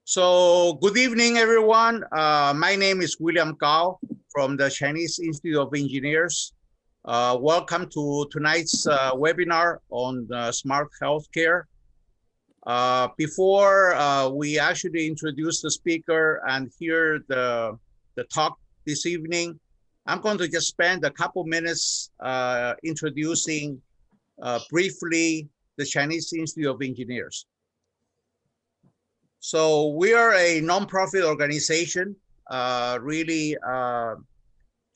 So good evening, everyone. My name is William Gao from the Chinese Institute of Engineers. Welcome to tonight's webinar on smart healthcare. Before we actually introduce the speaker and hear the talk this evening, I'm going to just spend a couple minutes introducing briefly the Chinese Institute of Engineers. So we are a nonprofit organization, really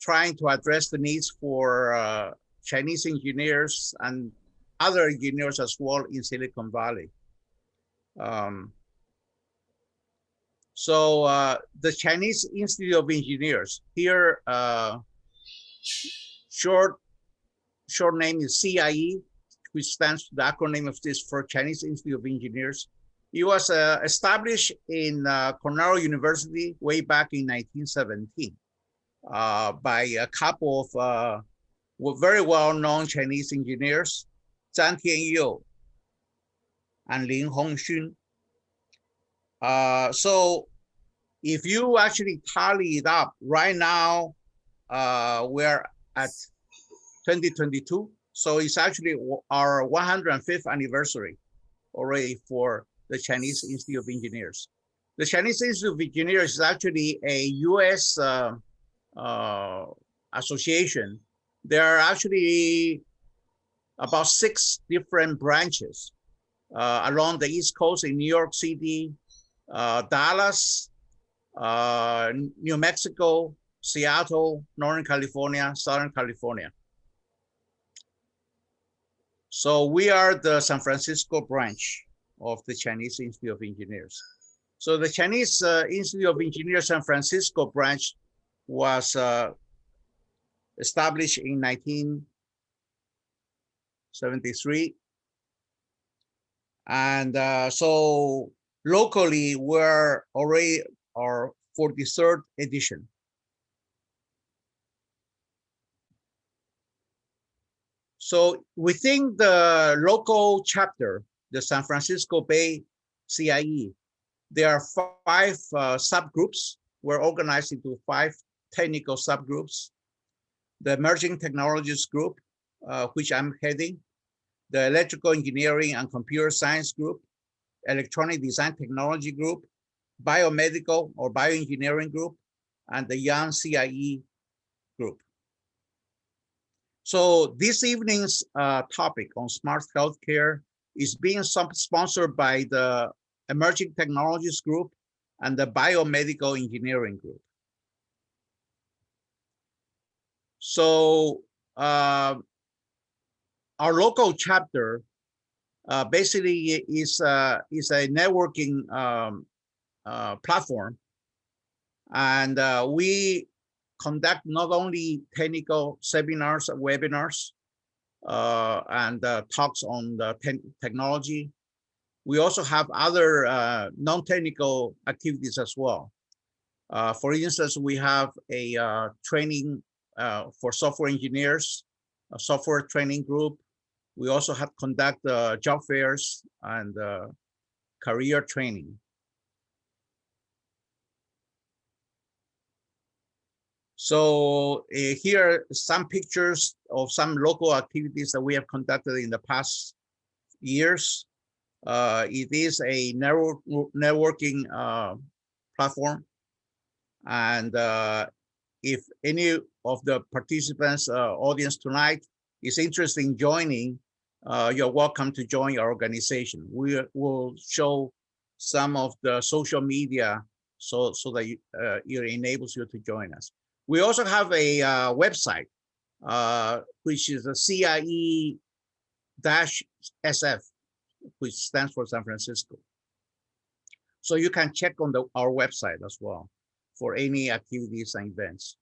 trying to address the needs for Chinese engineers and other engineers as well in Silicon Valley. The Chinese Institute of Engineers here, short name is CIE, which stands for the acronym of this for Chinese Institute of Engineers. It was established in Cornell University way back in 1917 by a couple of very well-known Chinese engineers, Zhang Tianyou and Lin Hongxun. So if you actually tally it up, right now we're at 2022. So it's actually our 105th anniversary already for the Chinese Institute of Engineers. The Chinese Institute of Engineers is actually a US association. There are actually about 6 different branches along the East Coast in New York City, Dallas, New Mexico, Seattle, Northern California, Southern California. So we are the San Francisco branch of the Chinese Institute of Engineers. So the Chinese Institute of Engineers San Francisco branch was established in 1973. And so locally, we're already our 43rd edition. So within the local chapter, the San Francisco Bay CIE, there are 5 subgroups. We're organized into 5 technical subgroups. The Emerging Technologies Group, which I'm heading, the Electrical Engineering and Computer Science Group, Electronic Design Technology Group, Biomedical or Bioengineering Group, and the Young CIE Group. So this evening's topic on smart healthcare is being sponsored by the Emerging Technologies Group and the Biomedical Engineering Group. So our local chapter basically is a networking platform, and we conduct not only technical seminars and webinars and talks on the technology. We also have other non-technical activities as well. For instance, we have a training for software engineers, a software training group. We also have conduct job fairs and career training. So here are some pictures of some local activities that we have conducted in the past years. It is a networking platform. And if any of the participants audience tonight is interested in joining, you're welcome to join our organization. We will show some of the social media so that it enables you to join us. We also have a website, which is a CIE-SF, which stands for San Francisco. So you can check on our website as well for any activities and events.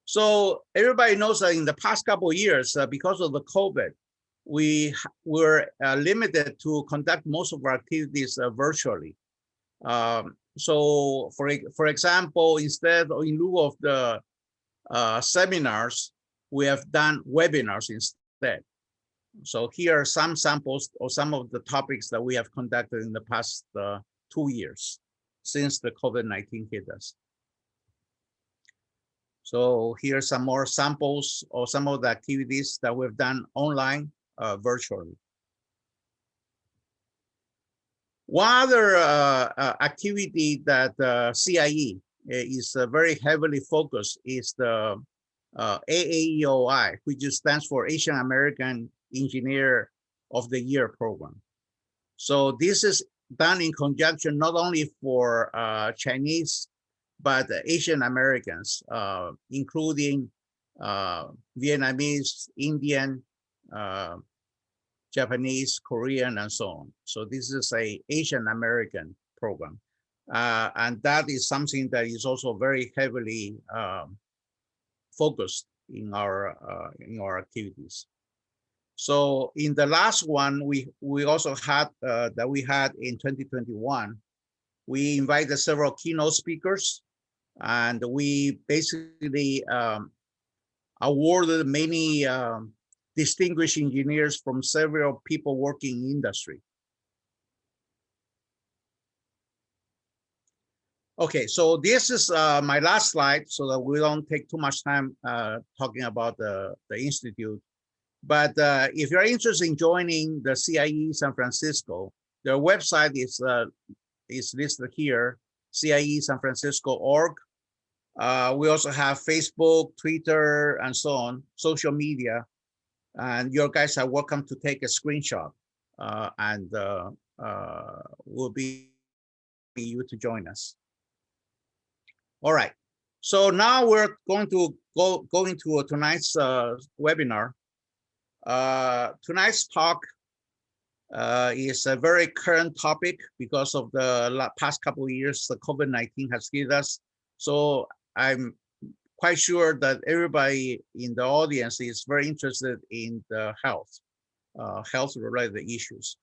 So everybody knows that in the past couple of years, because of the COVID, we were limited to conduct most of our activities virtually. So for example, instead or in lieu of the seminars, we have done webinars instead. So here are some samples of some of the topics that we have conducted in the past 2 years since the COVID-19 hit us. So here's some more samples of some of the activities that we've done online, virtually. One other activity that CIE is very heavily focused is the AAEOI, which stands for Asian American Engineer of the Year program. So this is done in conjunction not only for Chinese, but Asian Americans, including Vietnamese, Indian, Japanese, Korean, and so on. So this is a Asian American program. And that is something that is also very heavily focused in our activities. So in the last one, we also had that we had in 2021, we invited several keynote speakers, and we basically awarded many distinguished engineers from several people working in industry. Okay, so this is my last slide, so that we don't take too much time talking about the institute. But if you're interested in joining the CIE San Francisco, their website is listed here, CIESanFrancisco.org. We also have Facebook, Twitter, and so on, social media. And your guys are welcome to take a screenshot, and we'll be you to join us. All right. So now we're going to go into tonight's webinar. Tonight's talk is a very current topic because of the past couple of years the COVID-19 has hit us. So I'm quite sure that everybody in the audience is very interested in the health-related issues.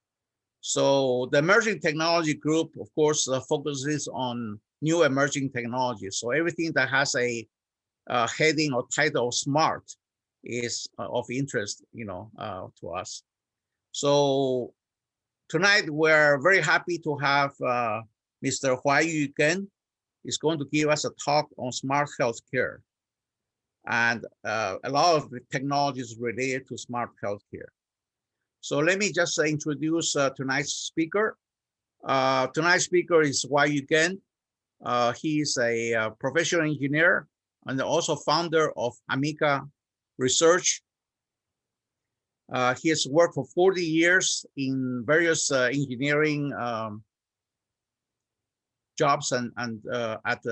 So the Emerging Technology Group, of course, focuses on new emerging technologies. So everything that has a heading or title smart is of interest, to us. So tonight we're very happy to have Mr. Huayu Gen. Is going to give us a talk on smart healthcare and a lot of the technologies related to smart healthcare. So let me just introduce tonight's speaker. Tonight's speaker is Huayu Gen. He is a professional engineer and also founder of Amica Research. He has worked for 40 years in various engineering jobs and at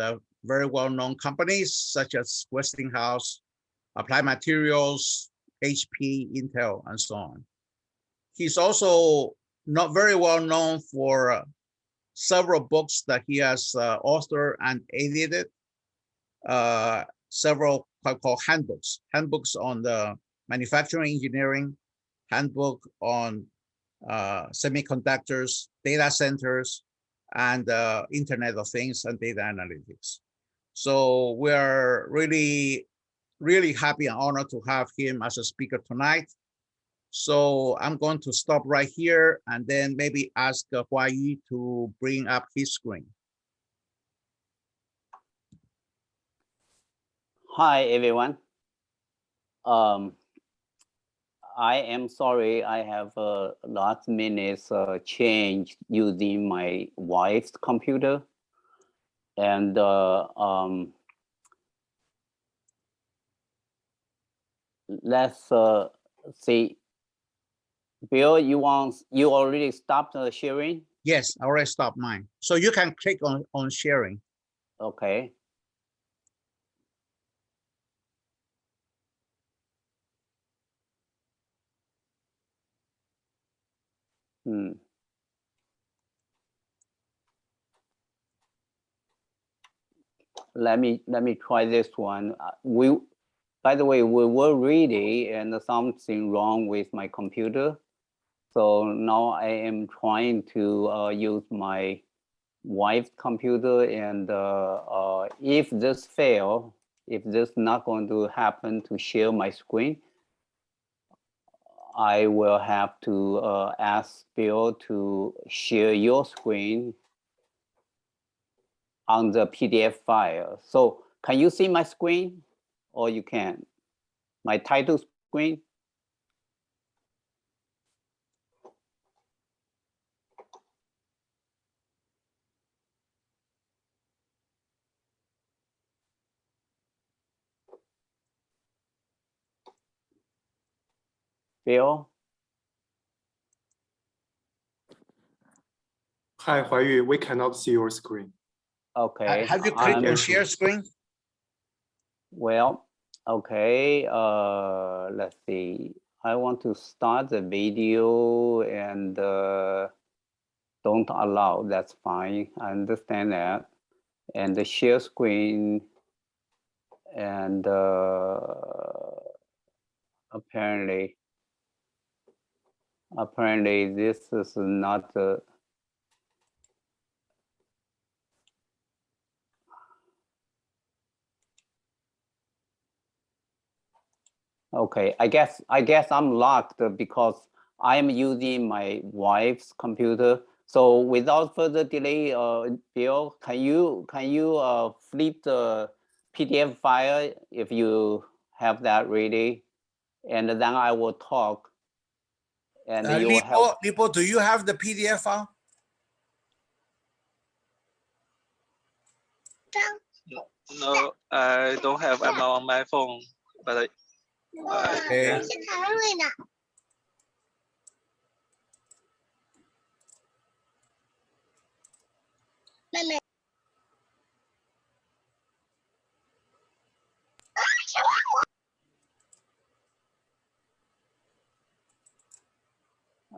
very well-known companies such as Westinghouse, Applied Materials, HP, Intel, and so on. He's also not very well known for several books that he has authored and edited, several called handbooks on the manufacturing engineering, handbook on semiconductors, data centers, and Internet of Things and data analytics. So we are really, really happy and honored to have him as a speaker tonight. So I'm going to stop right here and then maybe ask Huayu to bring up his screen. Hi, everyone. I am sorry I have a last minute change using my wife's computer. And let's see. Bill, you already stopped sharing? Yes, I already stopped mine. So you can click on sharing. Okay. Let me try this one. By the way, we were ready and something wrong with my computer. So now I am trying to use my wife's computer, and if this fails, if this not going to happen to share my screen, I will have to ask Bill to share your screen on the PDF file. So can you see my screen or you can? My title screen? Bill? Hi, Huayu, we cannot see your screen. Okay. Have you clicked on share screen? Well, okay, let's see. I want to start the video and don't allow, that's fine. I understand that. And the share screen and apparently this is not the okay. I guess I'm locked because I am using my wife's computer. So without further delay, Bill, can you flip the PDF file if you have that ready, and then I will talk, and you will help. Lipo, do you have the PDF file? No, I don't have. I'm on my phone, but Okay.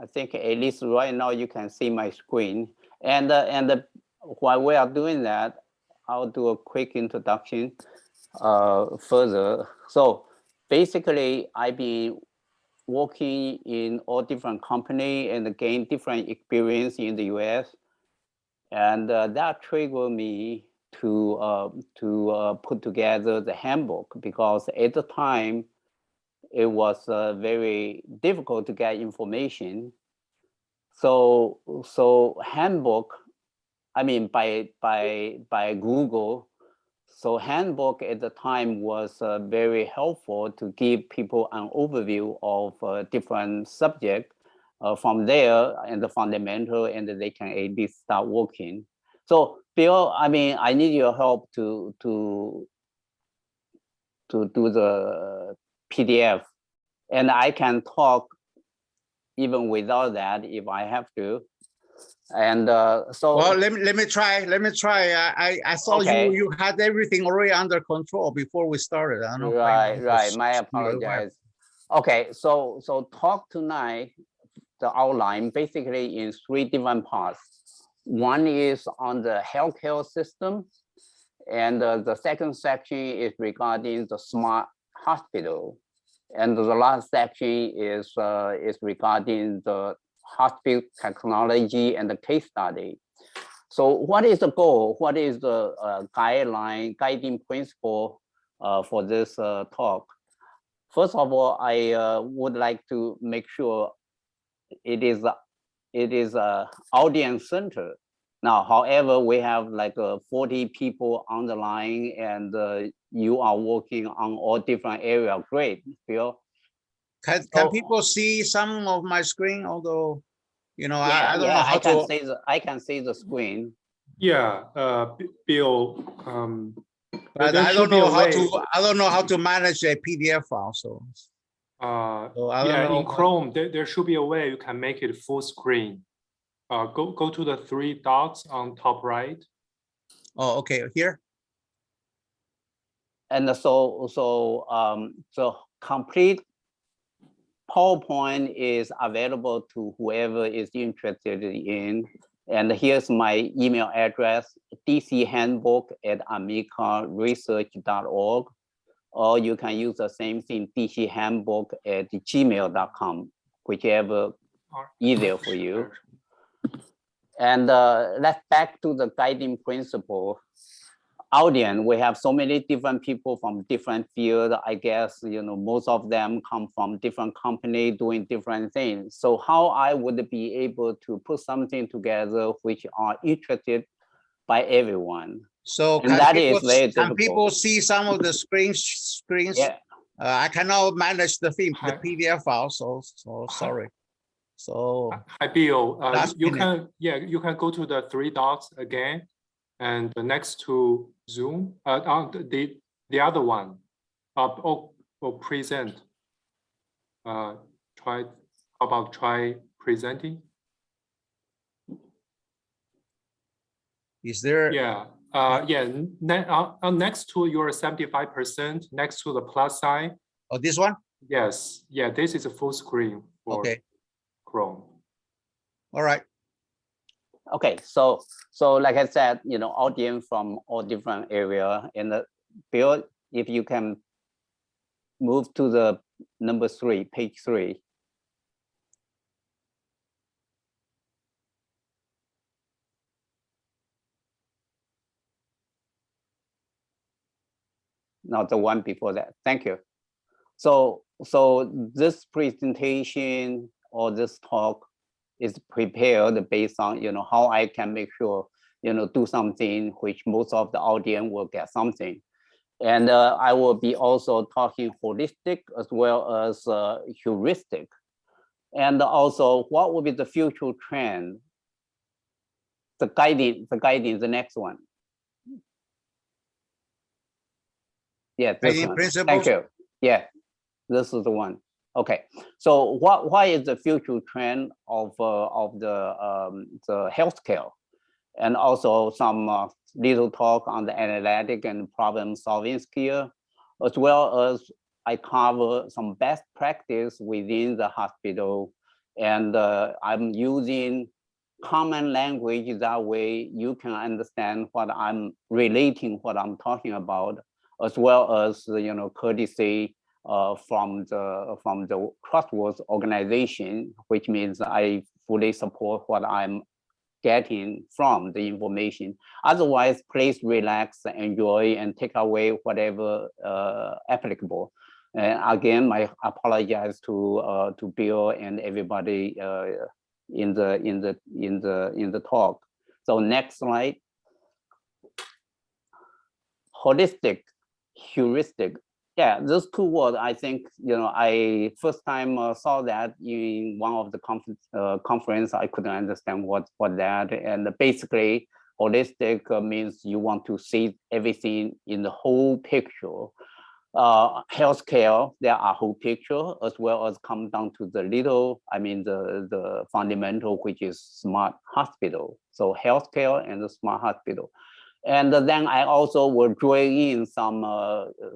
I think at least right now you can see my screen. And while we are doing that, I'll do a quick introduction further. So basically, I've been working in all different companies and gain different experience in the US. And that triggered me to put together the handbook, because at the time, it was very difficult to get information. So handbook, I mean by Google. So handbook at the time was very helpful to give people an overview of different subject. From there and the fundamental, and they can at least start working. So Bill, I mean, I need your help to do the PDF, and I can talk even without that if I have to. And so well, let me try. I thought okay. you had everything already under control before we started. I don't know. Right. My apologies. Okay, so talk tonight, the outline basically in 3 different parts. One is on the healthcare system, and the second section is regarding the smart hospital, and the last section is regarding the hospital technology and the case study. So what is the goal? What is the guiding principle for this talk? First of all, I would like to make sure it is audience centered. Now, however, we have like 40 people on the line, and you are working on all different areas. Great, Bill. Can people see some of my screen? Although, you know, yeah, I don't know how to. I can see the screen. Yeah, Bill. But I don't know how to. I don't know how to manage a PDF file. So I don't know. In Chrome, there should be a way you can make it full screen. Go to the 3 dots on top right. Oh, okay, here. And so complete PowerPoint is available to whoever is interested in. And here's my email address, dchandbook@amicaresearch.org, or you can use the same thing, dchandbook@gmail.com, whichever easier for you. And let's back to the guiding principle. Audience, we have so many different people from different fields. I guess, you know, most of them come from different companies doing different things. So how I would be able to put something together which are interested by everyone? So And that is very can difficult. people see some of the screens? Yeah. I cannot manage the Hi. PDF file, so sorry. So Hi, Bill. Last You minute. you can go to the three dots again, and next to Zoom, the other one, or present. How about try presenting? is there? Yeah. Next to your 75%, next to the plus sign. Oh, this one? Yes. Yeah. This is a full screen for Okay. Chrome. All right. Okay, so like I said, audience from all different area in the Bill, if you can move to the number 3, page 3. Not the one before that. Thank you. So this presentation or this talk is prepared based on how I can make sure do something which most of the audience will get something. And I will be also talking holistic as well as heuristic. And also, what will be the future trend? The guiding, the next one. Yeah, this Guiding one. principles? Thank you. Yeah, this is the one. Okay, so why is the future trend of the healthcare, and also some little talk on the analytic and problem solving skill, as well as I cover some best practice within the hospital, and I'm using common language, that way you can understand what I'm relating, what I'm talking about, as well as courtesy from the trustworthy organization, which means I fully support what I'm getting from the information. Otherwise, please relax, enjoy, and take away whatever applicable. And again, I apologize to Bill and everybody in the talk. So next slide. Holistic, heuristic. Yeah, those two words, I think, I first time saw that in one of the conference, I couldn't understand what that, and basically holistic means you want to see everything in the whole picture. Healthcare, there are whole picture, as well as come down to the little, the fundamental, which is smart hospital. So healthcare and the smart hospital. And then I also will draw in some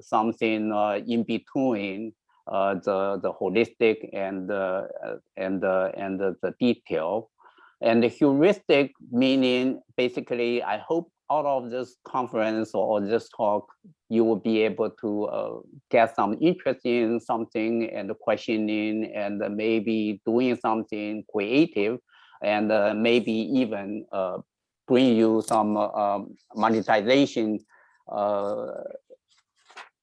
something in between the holistic and the detail. And the heuristic meaning, basically, I hope out of this conference or this talk, you will be able to get some interest in something and questioning, and maybe doing something creative, and maybe even bring you some monetization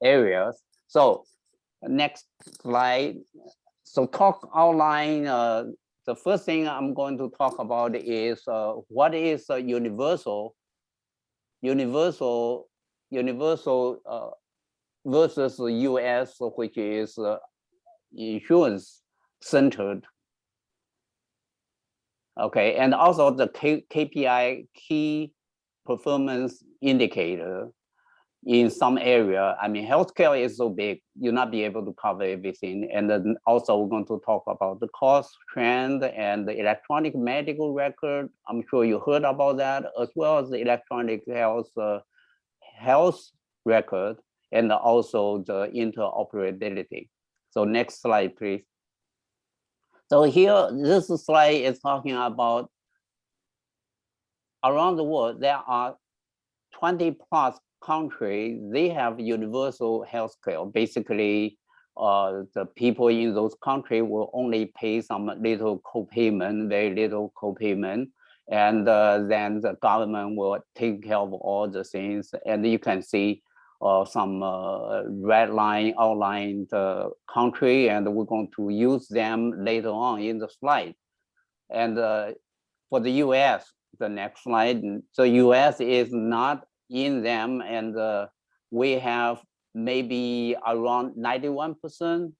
areas. So next slide. So talk outline. The first thing I'm going to talk about is what is universal versus the US, which is insurance centered. Okay, and also the KPI, key performance indicator, in some area. Healthcare is so big, you'll not be able to cover everything. And then also we're going to talk about the cost trend and the electronic medical record. I'm sure you heard about that, as well as the electronic health record, and also the interoperability. So next slide, please. So here, this slide is talking about around the world, there are 20 plus countries, they have universal health care. Basically, the people in those countries will only pay some little co-payment, very little co-payment, and then the government will take care of all the things. And you can see some red line outline the country, and we're going to use them later on in the slide. And for the US, the next slide, so US is not in them, and we have maybe around 91%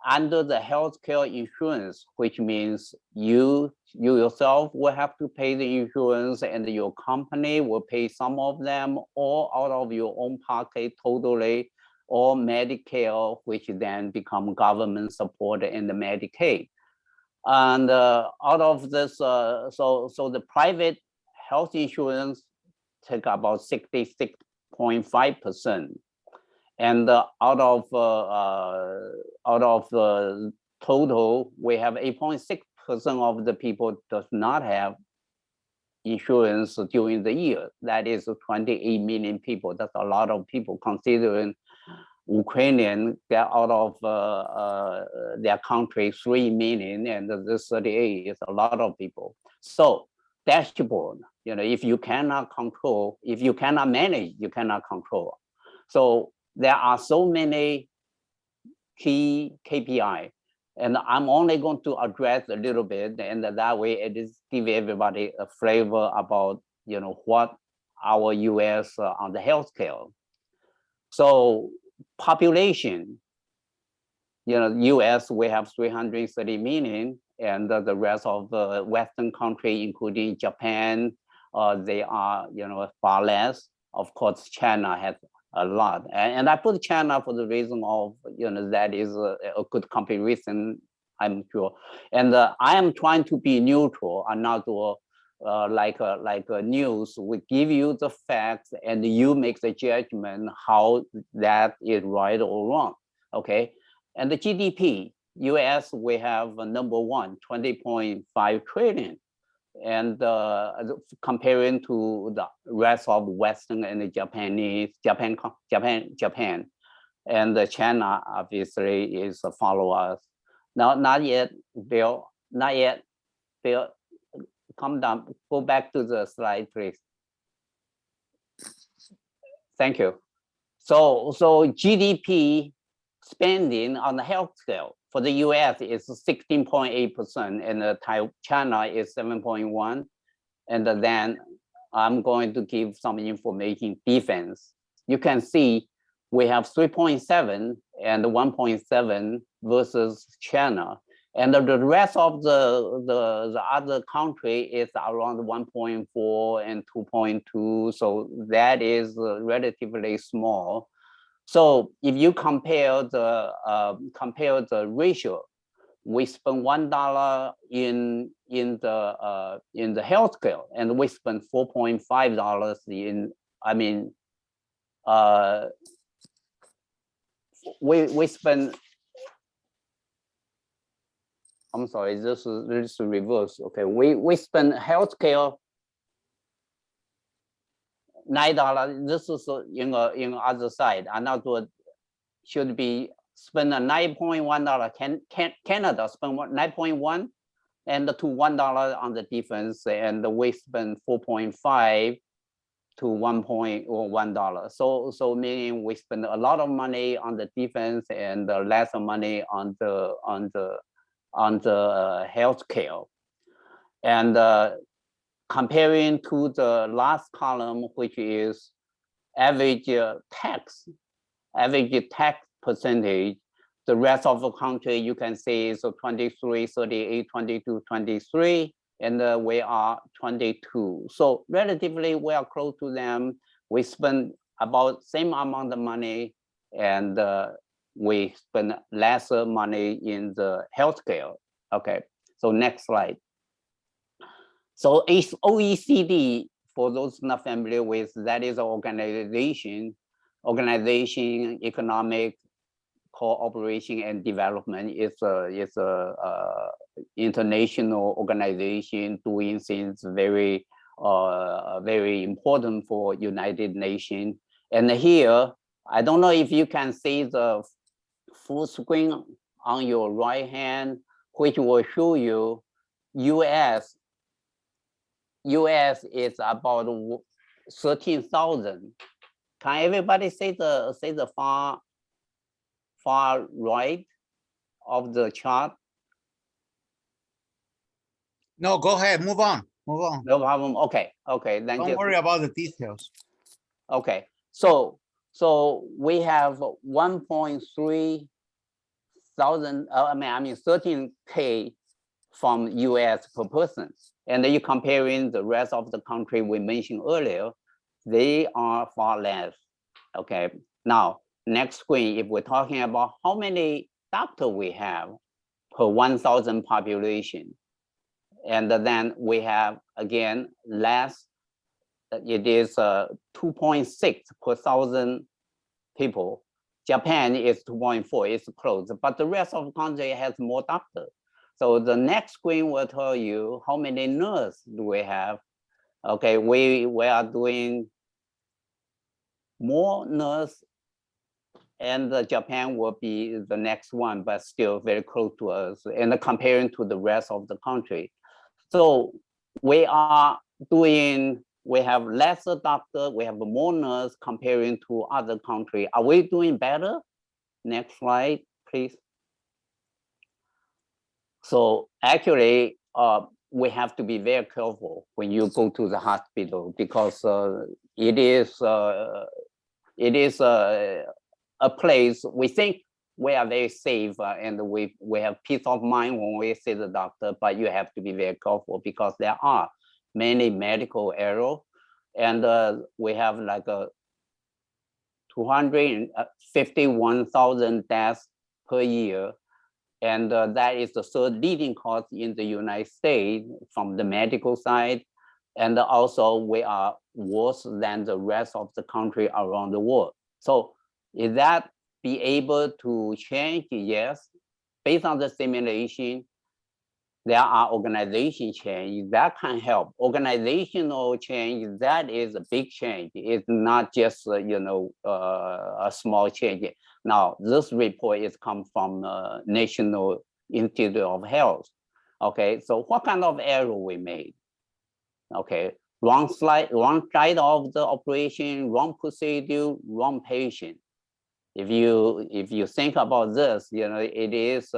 under the healthcare insurance, which means you yourself will have to pay the insurance, and your company will pay some of them, or out of your own pocket totally, or Medicare, which then become government support in the Medicaid. And out of this, so the private health insurance take about 66.5%. And out of the total, we have 8.6% of the people does not have insurance during the year. That is 28 million people. That's a lot of people, considering Ukrainian get out of their country 3 million, and this 38 is a lot of people. So dashboard, if you cannot control, if you cannot manage, you cannot control. So there are so many key KPI, and I'm only going to address a little bit, and that way it is give everybody a flavor about what our US on the healthcare. So population, US we have 330 million, and the rest of the Western country, including Japan, they are far less. Of course, China has a lot, and I put China for the reason of that is a good comparison, I'm sure. And I am trying to be neutral and not like a news. We give you the facts, and you make the judgment how that is right or wrong. Okay, and the GDP, US we have number one, 20.5 trillion. And comparing to the rest of Western and Japan, and China obviously is a follower. Now, not yet, Bill. Come down. Go back to the slide, please. Thank you. So GDP spending on the healthcare for the US is 16.8%, and China is 7.1%. And then I'm going to give some information defense. You can see we have 3.7 and 1.7 versus China. And the rest of the other country is around 1.4 and 2.2. So that is relatively small. So if you compare the ratio, we spend $1 in the healthcare, and we spend $4.5 in. I mean, we spend. I'm sorry, this is reverse. Okay, we spend healthcare $9. This is in other side. Another should be spend $9.1. Canada spend 9.1 and to $1 on the defense, and we spend 4.5 to $1.1. So meaning we spend a lot of money on the defense and less money on the healthcare. And comparing to the last column, which is average tax percentage, the rest of the country you can see is 23, 38, 22, 23, and we are 22. So relatively we are close to them. We spend about same amount of money, and we spend lesser money in the healthcare. Okay, so next slide. So OECD, for those not familiar with, that is an organization, economic cooperation and development. It's a international organization doing things very important for United Nations. And here, I don't know if you can see the full screen on your right hand, which will show you US is about 13,000. Can everybody say the far right of the chart? No, go ahead. Move on. No problem. Okay. Thank you. Don't worry about the details. Okay, so we have 1.3 thousand, I mean 13K from US per person. And then you comparing the rest of the country we mentioned earlier, they are far less. Okay, now next screen, if we're talking about how many doctors we have per 1,000 population, and then we have again less, it is 2.6 per 1,000 people. Japan is 2.4, it's close, but the rest of the country has more doctors. So the next screen will tell you how many nurses do we have. Okay, we are doing more nurse, and Japan will be the next one, but still very close to us, and comparing to the rest of the country. So we are doing, we have lesser doctor, we have more nurse comparing to other countries. Are we doing better? Next slide, please. So actually, we have to be very careful when you go to the hospital, because it is a place we think we are very safe, and we have peace of mind when we see the doctor, but you have to be very careful because there are many medical errors, and we have like 251,000 deaths per year. And that is the third leading cause in the United States from the medical side. And also we are worse than the rest of the country around the world. So is that be able to change? Yes. Based on the simulation, there are organization change that can help. Organizational change, that is a big change. It's not just a small change. Now, this report is come from National Institute of Health. Okay, so what kind of error we made? Okay, wrong side of the operation, wrong procedure, wrong patient. If you think about this, it is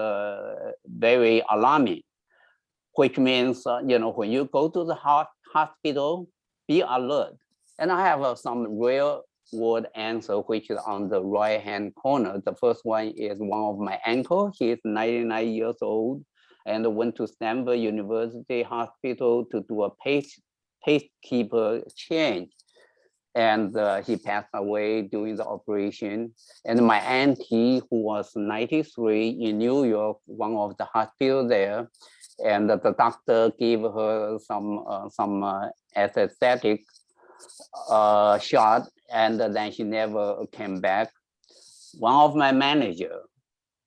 very alarming. Which means, when you go to the hospital, be alert. And I have some real world answer, which is on the right-hand corner. The first one is one of my uncle. He is 99 years old and went to Stanford University Hospital to do a pacekeeper change. And he passed away during the operation. And my auntie, who was 93 in New York, one of the hospitals there, and the doctor gave her some anesthetic shot, and then she never came back. One of my manager,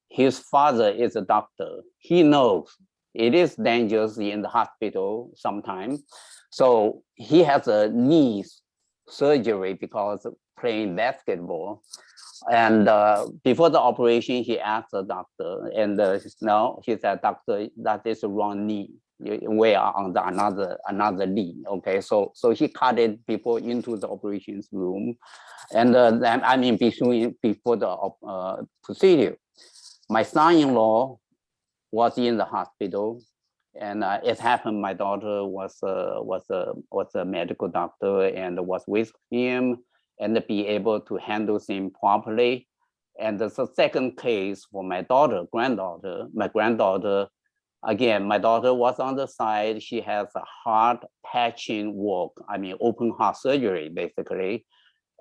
his father is a doctor. He knows it is dangerous in the hospital sometimes. So he has a knee surgery because of playing basketball. And before the operation, he asked the doctor, and no, he said, doctor, that is the wrong knee. We are on the another knee. Okay, so he cut it before into the operations room, and then before the procedure. My son-in-law was in the hospital, and it happened. My daughter was a medical doctor and was with him, and be able to handle things properly. And the second case for my granddaughter, again, my daughter was on the side. She has a heart patching work, open heart surgery, basically.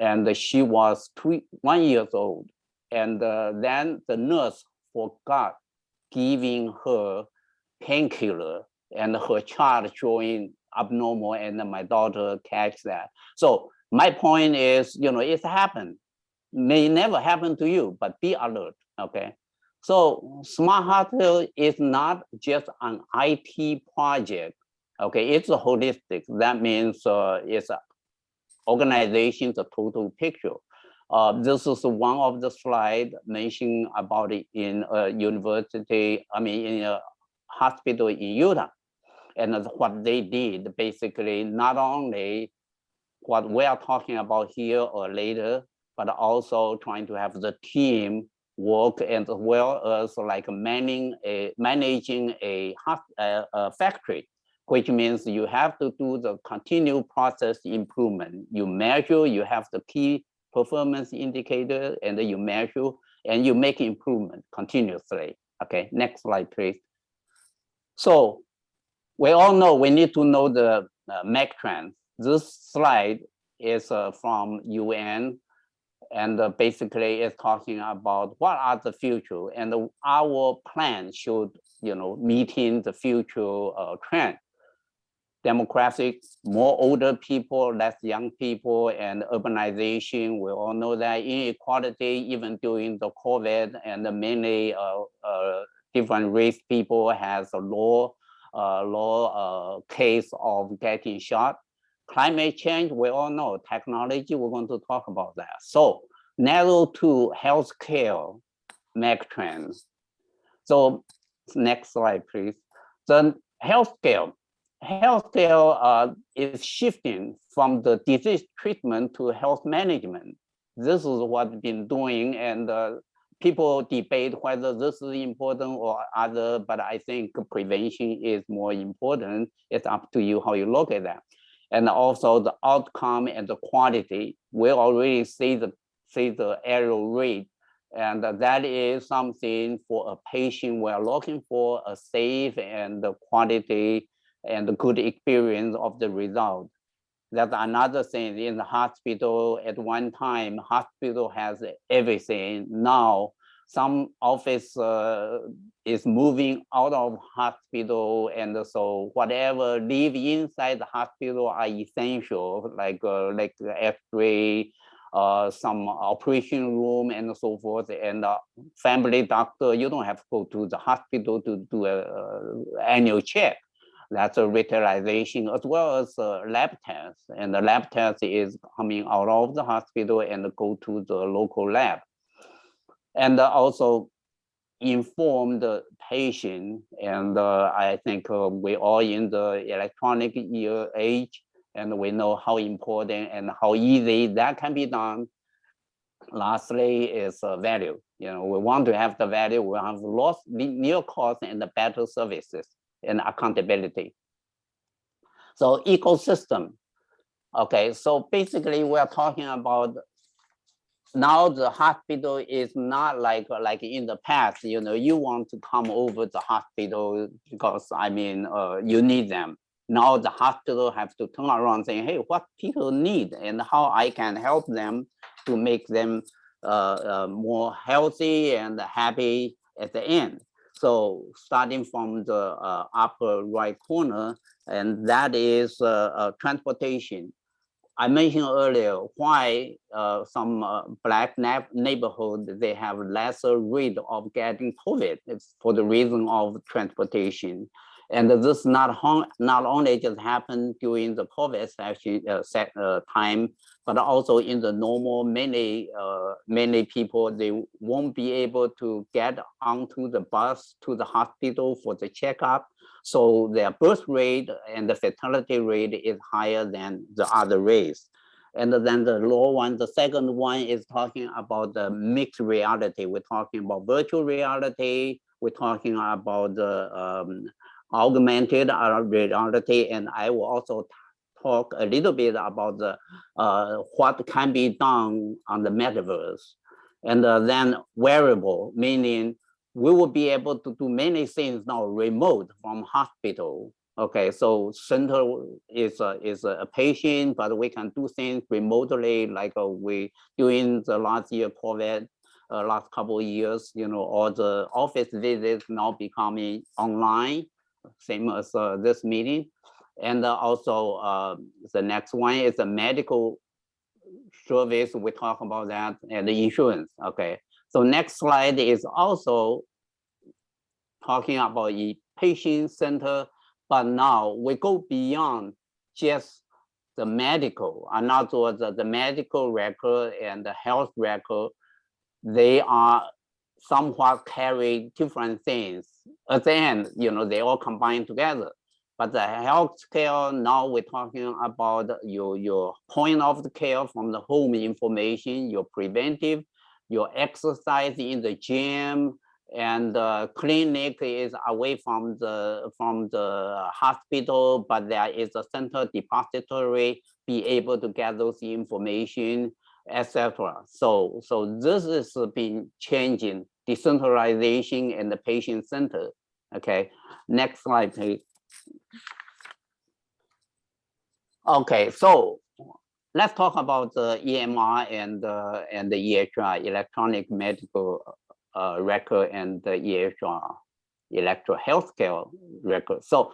And she was 1 year old. And then the nurse forgot giving her painkiller, and her chart showing abnormal, and then my daughter catch that. So my point is, it's happened. May never happen to you, but be alert, okay? So smart hospital is not just an IT project, okay? It's a holistic. That means it's an organization, the total picture. This is one of the slides mentioned about it in a university, in a hospital in Utah. And what they did, basically, not only what we are talking about here or later, but also trying to have the team work, and as well as like managing a factory. which means you have to do the continual process improvement. You measure, you have the key performance indicator, and then you measure and you make improvement continuously. Okay, next slide, please. So we all know we need to know the Megatrends. This slide is from UN, and basically it's talking about what are the future, and our plan should, meeting the future trend. Demographics, more older people, less young people, and urbanization. We all know that inequality, even during the COVID, and many different race people has a low case of getting shot. Climate change, we all know. Technology, we're going to talk about that. So narrow to healthcare megatrends. So next slide, please. The healthcare is shifting from the disease treatment to health management. This is what we've been doing, and people debate whether this is important or other, but I think prevention is more important. It's up to you how you look at that. And also the outcome and the quality. We already see the error rate, and that is something for a patient. We're looking for a safe and the quality and the good experience of the result. That's another thing. In the hospital, at one time, hospital has everything. Now, some office is moving out of hospital, and so whatever live inside the hospital are essential, like X-ray, some operation room, and so forth. And family doctor, you don't have to go to the hospital to do an annual check. That's a retailization, as well as lab tests. And the lab test is coming out of the hospital and go to the local lab. And also inform the patient. And I think we all in the electronic age, and we know how important and how easy that can be done. Lastly is value. We want to have the value. We have lost near cost and the better services and accountability. So ecosystem. Okay, so basically we're talking about now the hospital is not like in the past. You want to come over the hospital because you need them. Now the hospital have to turn around saying, hey, what people need and how I can help them to make them more healthy and happy at the end. So starting from the upper right corner, and that is transportation. I mentioned earlier why some Black neighborhoods, they have lesser rate of getting COVID. It's for the reason of transportation. And this not only just happened during the COVID time, but also in the normal, many people, they won't be able to get onto the bus to the hospital for the checkup. So their birth rate and the fatality rate is higher than the other race. And then the low one, the second one is talking about the mixed reality. We're talking about virtual reality. We're talking about the augmented reality, and I will also talk a little bit about the what can be done on the metaverse. And then wearable, meaning we will be able to do many things now remote from hospital. Okay, so center is a patient, but we can do things remotely, like we doing the last year COVID, last couple of years, all the office visits now becoming online, same as this meeting. And also the next one is the medical service. We talk about that, and the insurance. Okay, so next slide is also talking about a patient center, but now we go beyond just the medical. In other words, the medical record and the health record, they are somewhat carry different things. At the end, they all combine together. But the healthcare, now we're talking about your point of the care from the home information, your preventive, your exercise in the gym, and the clinic is away from the hospital, but there is a central depository, be able to get those information, etc. So this is been changing, decentralization and the patient center. Okay, next slide, please. Okay, so let's talk about the EMR and the EHR, electronic medical record, and the EHR, electronic healthcare record. So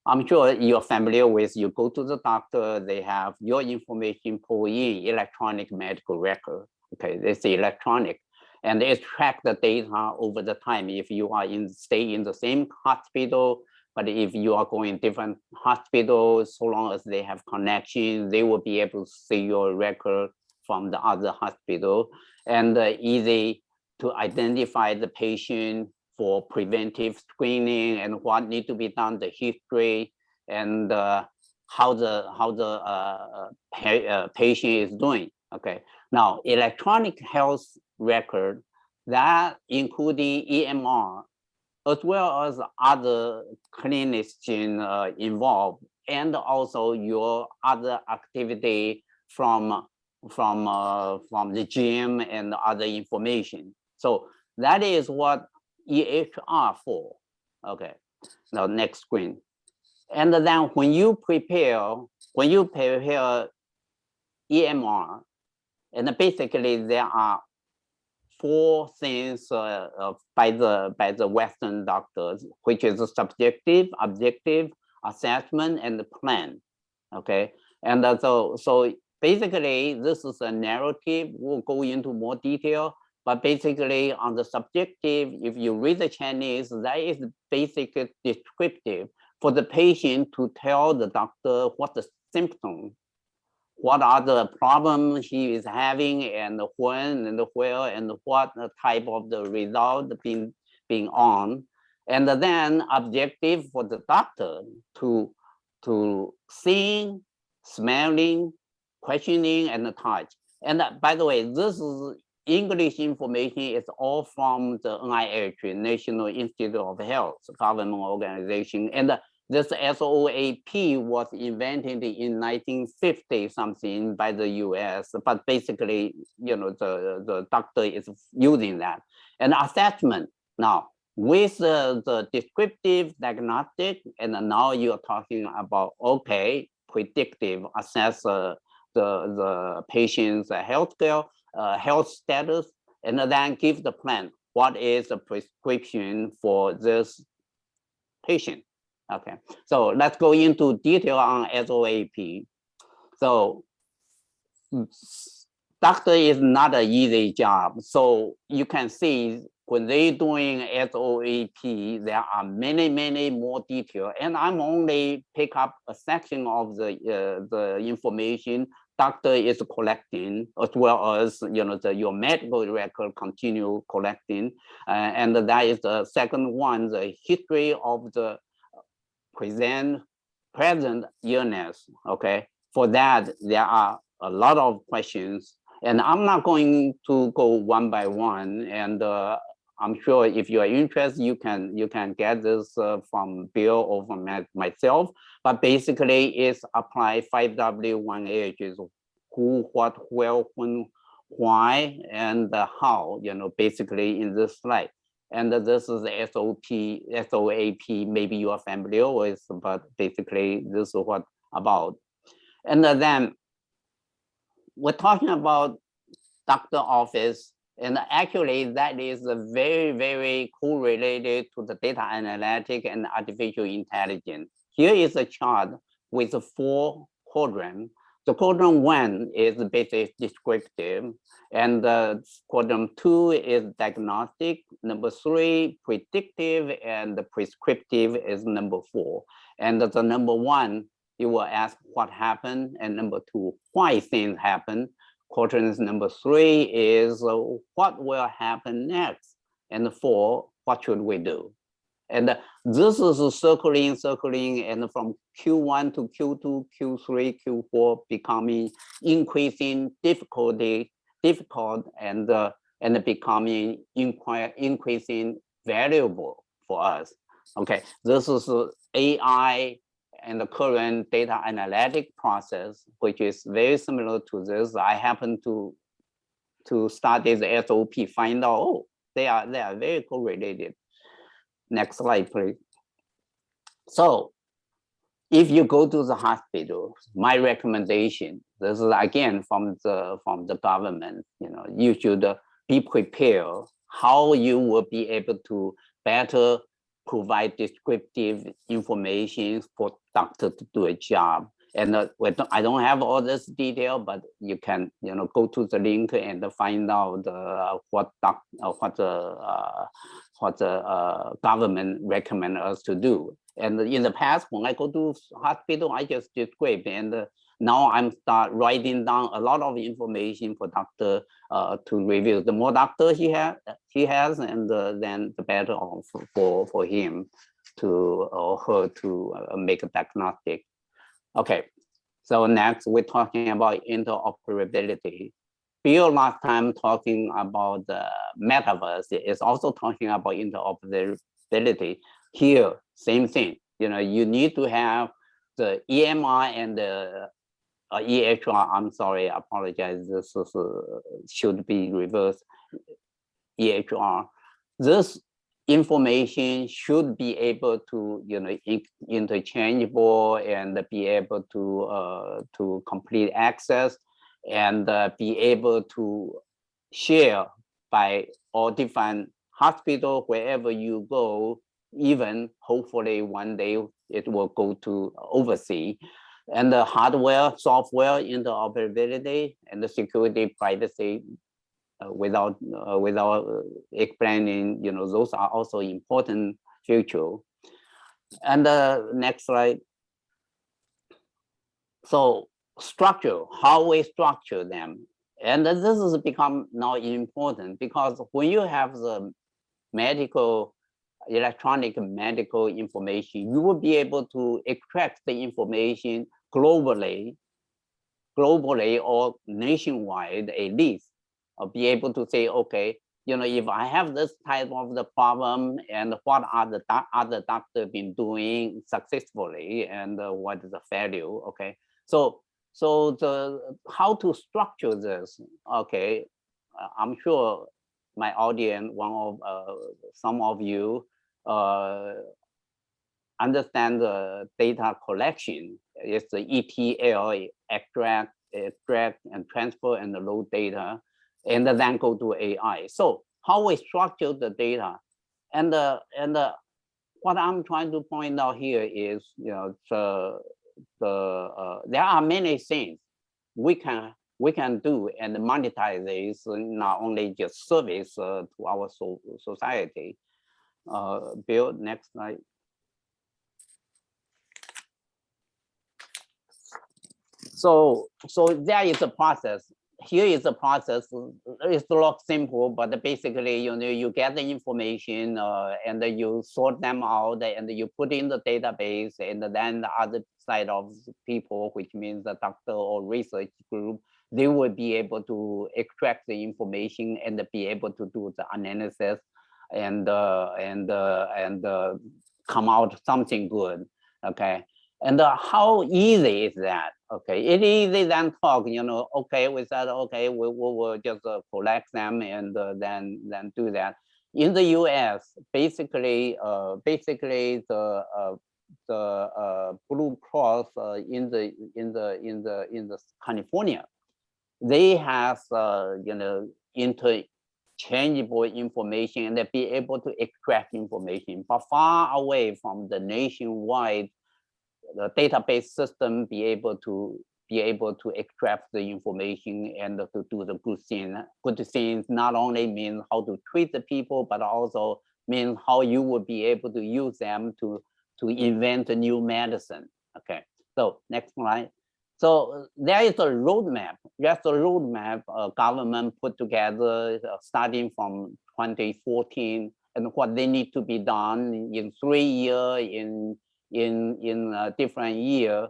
I'm sure you're familiar with, you go to the doctor, they have your information pulled in electronic medical record. Okay, it's electronic, and it tracks the data over the time. If you are stay in the same hospital, but if you are going different hospitals, so long as they have connection, they will be able to see your record from the other hospital, and easy to identify the patient for preventive screening and what need to be done, the history, and how the patient is doing. Okay, now electronic health record, that including EMR, as well as other clinicians involved, and also your other activity from the gym and other information. So that is what EHR for. Okay, now next screen. And then when you prepare EMR, and basically there are 4 things by the Western doctors, which is subjective, objective, assessment, and the plan. Okay, and so basically this is a narrative. We'll go into more detail, but basically on the subjective, if you read the Chinese, that is basically descriptive for the patient to tell the doctor what the symptoms, what are the problems he is having, and when and where, and what type of the result being on. And then objective for the doctor to seeing, smelling, questioning, and touch. And by the way, this is English information is all from the NIH, National Institute of Health, government organization. And this SOAP was invented in 1950 something by the US, but basically, you know, the doctor is using that. And assessment, now with the descriptive diagnostic, and now you're talking about, okay, predictive, assess the patient's health status, and then give the plan. What is the prescription for this patient? Okay, so let's go into detail on SOAP. So doctor is not an easy job. So you can see when they're doing SOAP, there are many more detail. And I'm only pick up a section of the information doctor is collecting, as well as, you know, your medical record continue collecting. And that is the second one, the history of the present illness. Okay, for that there are a lot of questions, and I'm not going to go one by one, and I'm sure if you are interested, you can get this from Bill or from myself. But basically, it's apply 5W1H is who, what, where, when, why, and how. You know, basically in this slide. And this is the SOAP, maybe you are familiar with, but basically this is what about. And then we're talking about doctor office, and actually that is very correlated to the data analytic and artificial intelligence. Here is a chart with 4 quadrants. The quadrant 1 is basically descriptive, and quadrant 2 is diagnostic, number 3 predictive, and the prescriptive is number 4. And the number 1, you will ask what happened, and number 2, why things happen. Quadrant number 3 is what will happen next, and 4, what should we do? And this is circling, and from Q1 to Q2, Q3, Q4 becoming increasing difficult, and becoming increasing valuable for us. Okay, this is AI and the current data analytic process, which is very similar to this. I happen to study the SOP, find out, oh, they are very correlated. Next slide, please. So if you go to the hospital, my recommendation, this is again from the government, you should be prepared how you will be able to better provide descriptive information for doctor to do a job. And I don't have all this detail, but you can go to the link and find out what the government recommend us to do. And in the past, when I go to hospital, I just describe, and now I'm start writing down a lot of information for doctor to review. The more doctor he has, and then the better off for him to or her to make a diagnostic. Okay, so next we're talking about interoperability. Bill last time talking about the metaverse is also talking about interoperability. Here, same thing. You need to have the EMR and the EHR. I'm sorry, I apologize. This is, should be reversed. EHR. This information should be able to, interchangeable and be able to complete access and be able to share by all different hospitals wherever you go. Even hopefully one day it will go to overseas. And the hardware, software interoperability, and the security, privacy, without explaining, those are also important features. And the next slide. So structure, how we structure them. And this has become now important because when you have the electronic medical information, you will be able to extract the information globally or nationwide at least, or be able to say, okay, if I have this type of the problem, and what are the other doctors been doing successfully, and what is the value? Okay, so how to structure this? Okay, I'm sure my audience, some of you understand the data collection. It's the ETL, extract and transfer and the load data, and then go to AI. So how we structure the data, and what I'm trying to point out here is, there are many things we can do and monetize this, not only just service to our society. Bill, next slide. So there is a process. Here is a process. It's a lot simple, but basically, you get the information and you sort them out and you put in the database, and then the other side of people, which means the doctor or research group, they will be able to extract the information and be able to do the analysis and come out something good. Okay. And how easy is that? Okay, it's easy than talk, okay, we said, okay, we will just collect them and then do that. In the US, basically the Blue Cross in the California, they have interchangeable information, and they be able to extract information, but far away from the nationwide the database system be able to extract the information and to do the good thing. Good things not only mean how to treat the people, but also means how you will be able to use them to invent a new medicine. Okay, so next slide. So there is a roadmap. Just a roadmap government put together starting from 2014, and what they need to be done in 3 years, in different year,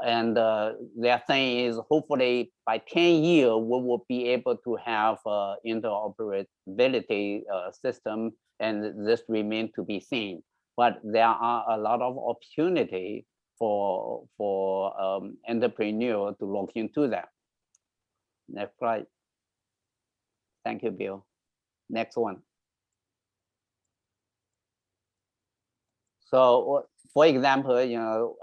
And their thing is hopefully by 10 years, we will be able to have interoperability system, and this remains to be seen. But there are a lot of opportunity for entrepreneurs to look into that. Next slide. Thank you, Bill. Next one. So, for example, you know,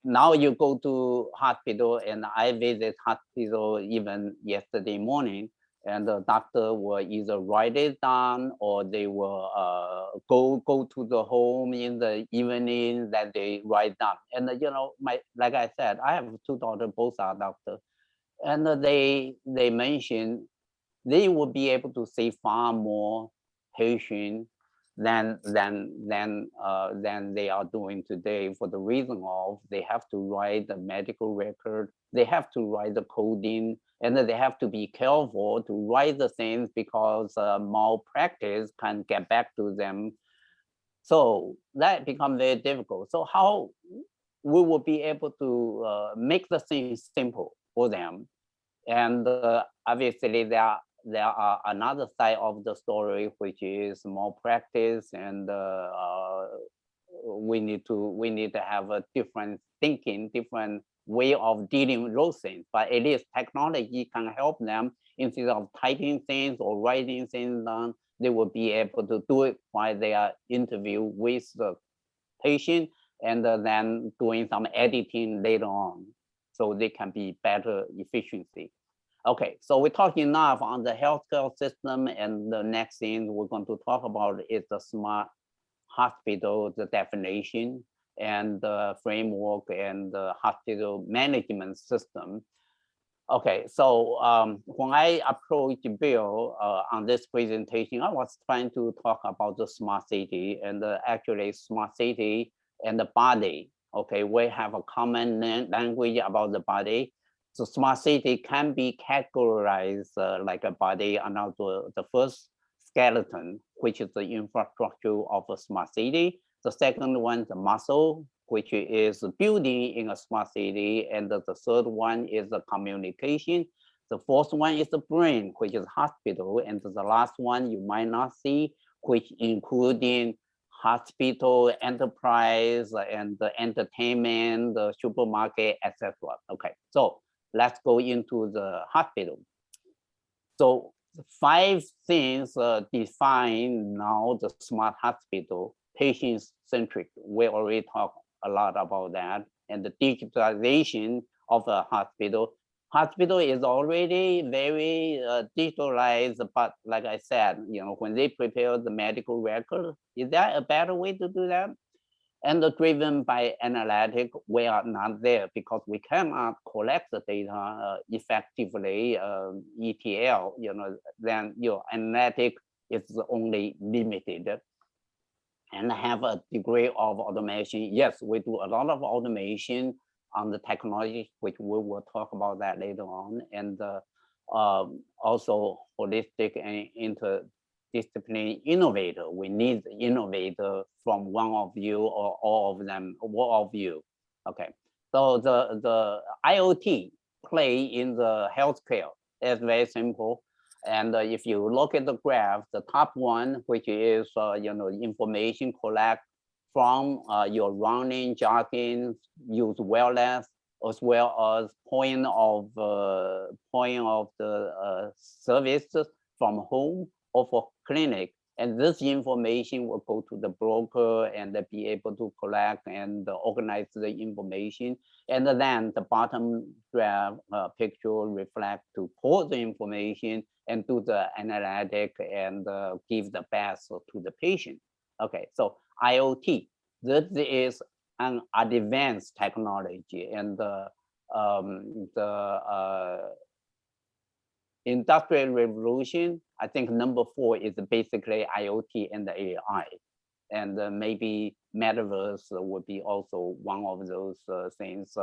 now you go to hospital, and I visit hospital even yesterday morning, and the doctor will either write it down or they will go to the home in the evening that they write down. And you know, like I said, I have two daughters, both are doctors, and they mentioned they will be able to see far more patients than they are doing today, for the reason of they have to write the medical record, they have to write the coding, and then they have to be careful to write the things because malpractice can get back to them. So that becomes very difficult. So how we will be able to make the things simple for them? And obviously there are another side of the story, which is malpractice, and we need to have a different thinking, different way of dealing with those things. But at least technology can help them. Instead of typing things or writing things down, they will be able to do it while they are interview with the patient, and then doing some editing later on, so they can be better efficiency. Okay, so we talked enough on the healthcare system, and the next thing we're going to talk about is the smart hospital, the definition and the framework and the hospital management system. Okay, so when I approached Bill on this presentation, I was trying to talk about the smart city, and actually smart city and the body. Okay, we have a common language about the body. So smart city can be categorized like a body, and also the first skeleton, which is the infrastructure of a smart city. The second one, the muscle, which is building in a smart city. And the third one is the communication. The fourth one is the brain, which is hospital. And the last one you might not see, which including hospital, enterprise, and the entertainment, the supermarket, etc. Okay, so let's go into the hospital. So 5 things define now the smart hospital. Patient-centric, we already talked a lot about that. And the digitalization of a hospital. Hospital is already very digitalized, but like I said, you know, when they prepare the medical record, is there a better way to do that? And driven by analytic, we are not there because we cannot collect the data effectively, ETL, you know, then your analytic is only limited. And have a degree of automation. Yes, we do a lot of automation on the technology, which we will talk about that later on. And also holistic and interdisciplinary innovator. We need innovator from one of you or all of them, all of you. Okay, so the IoT play in the healthcare is very simple. And if you look at the graph, the top one, which is you know, information collect from your running, jogging, use wellness, as well as point of the services from home or for clinic. And this information will go to the broker and be able to collect and organize the information. And then the bottom graph picture reflect to pull the information and do the analytic and give the best to the patient. Okay, so IoT, this is an advanced technology, and the industrial revolution, I think number 4 is basically IoT and the AI. And maybe metaverse would be also one of those things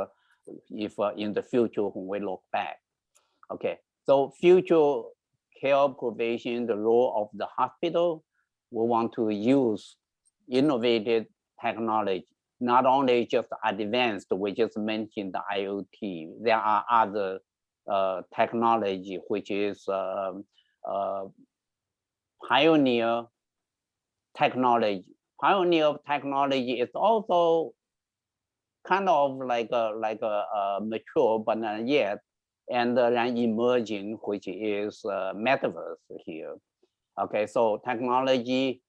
if in the future when we look back. Okay, so future care provision, the role of the hospital, we want to use innovative technology not only just advanced, we just mentioned the IoT, there are other technology, which is pioneer technology. Pioneer technology is also kind of like a mature, but not yet, and then emerging, which is metaverse here. Okay, so technology,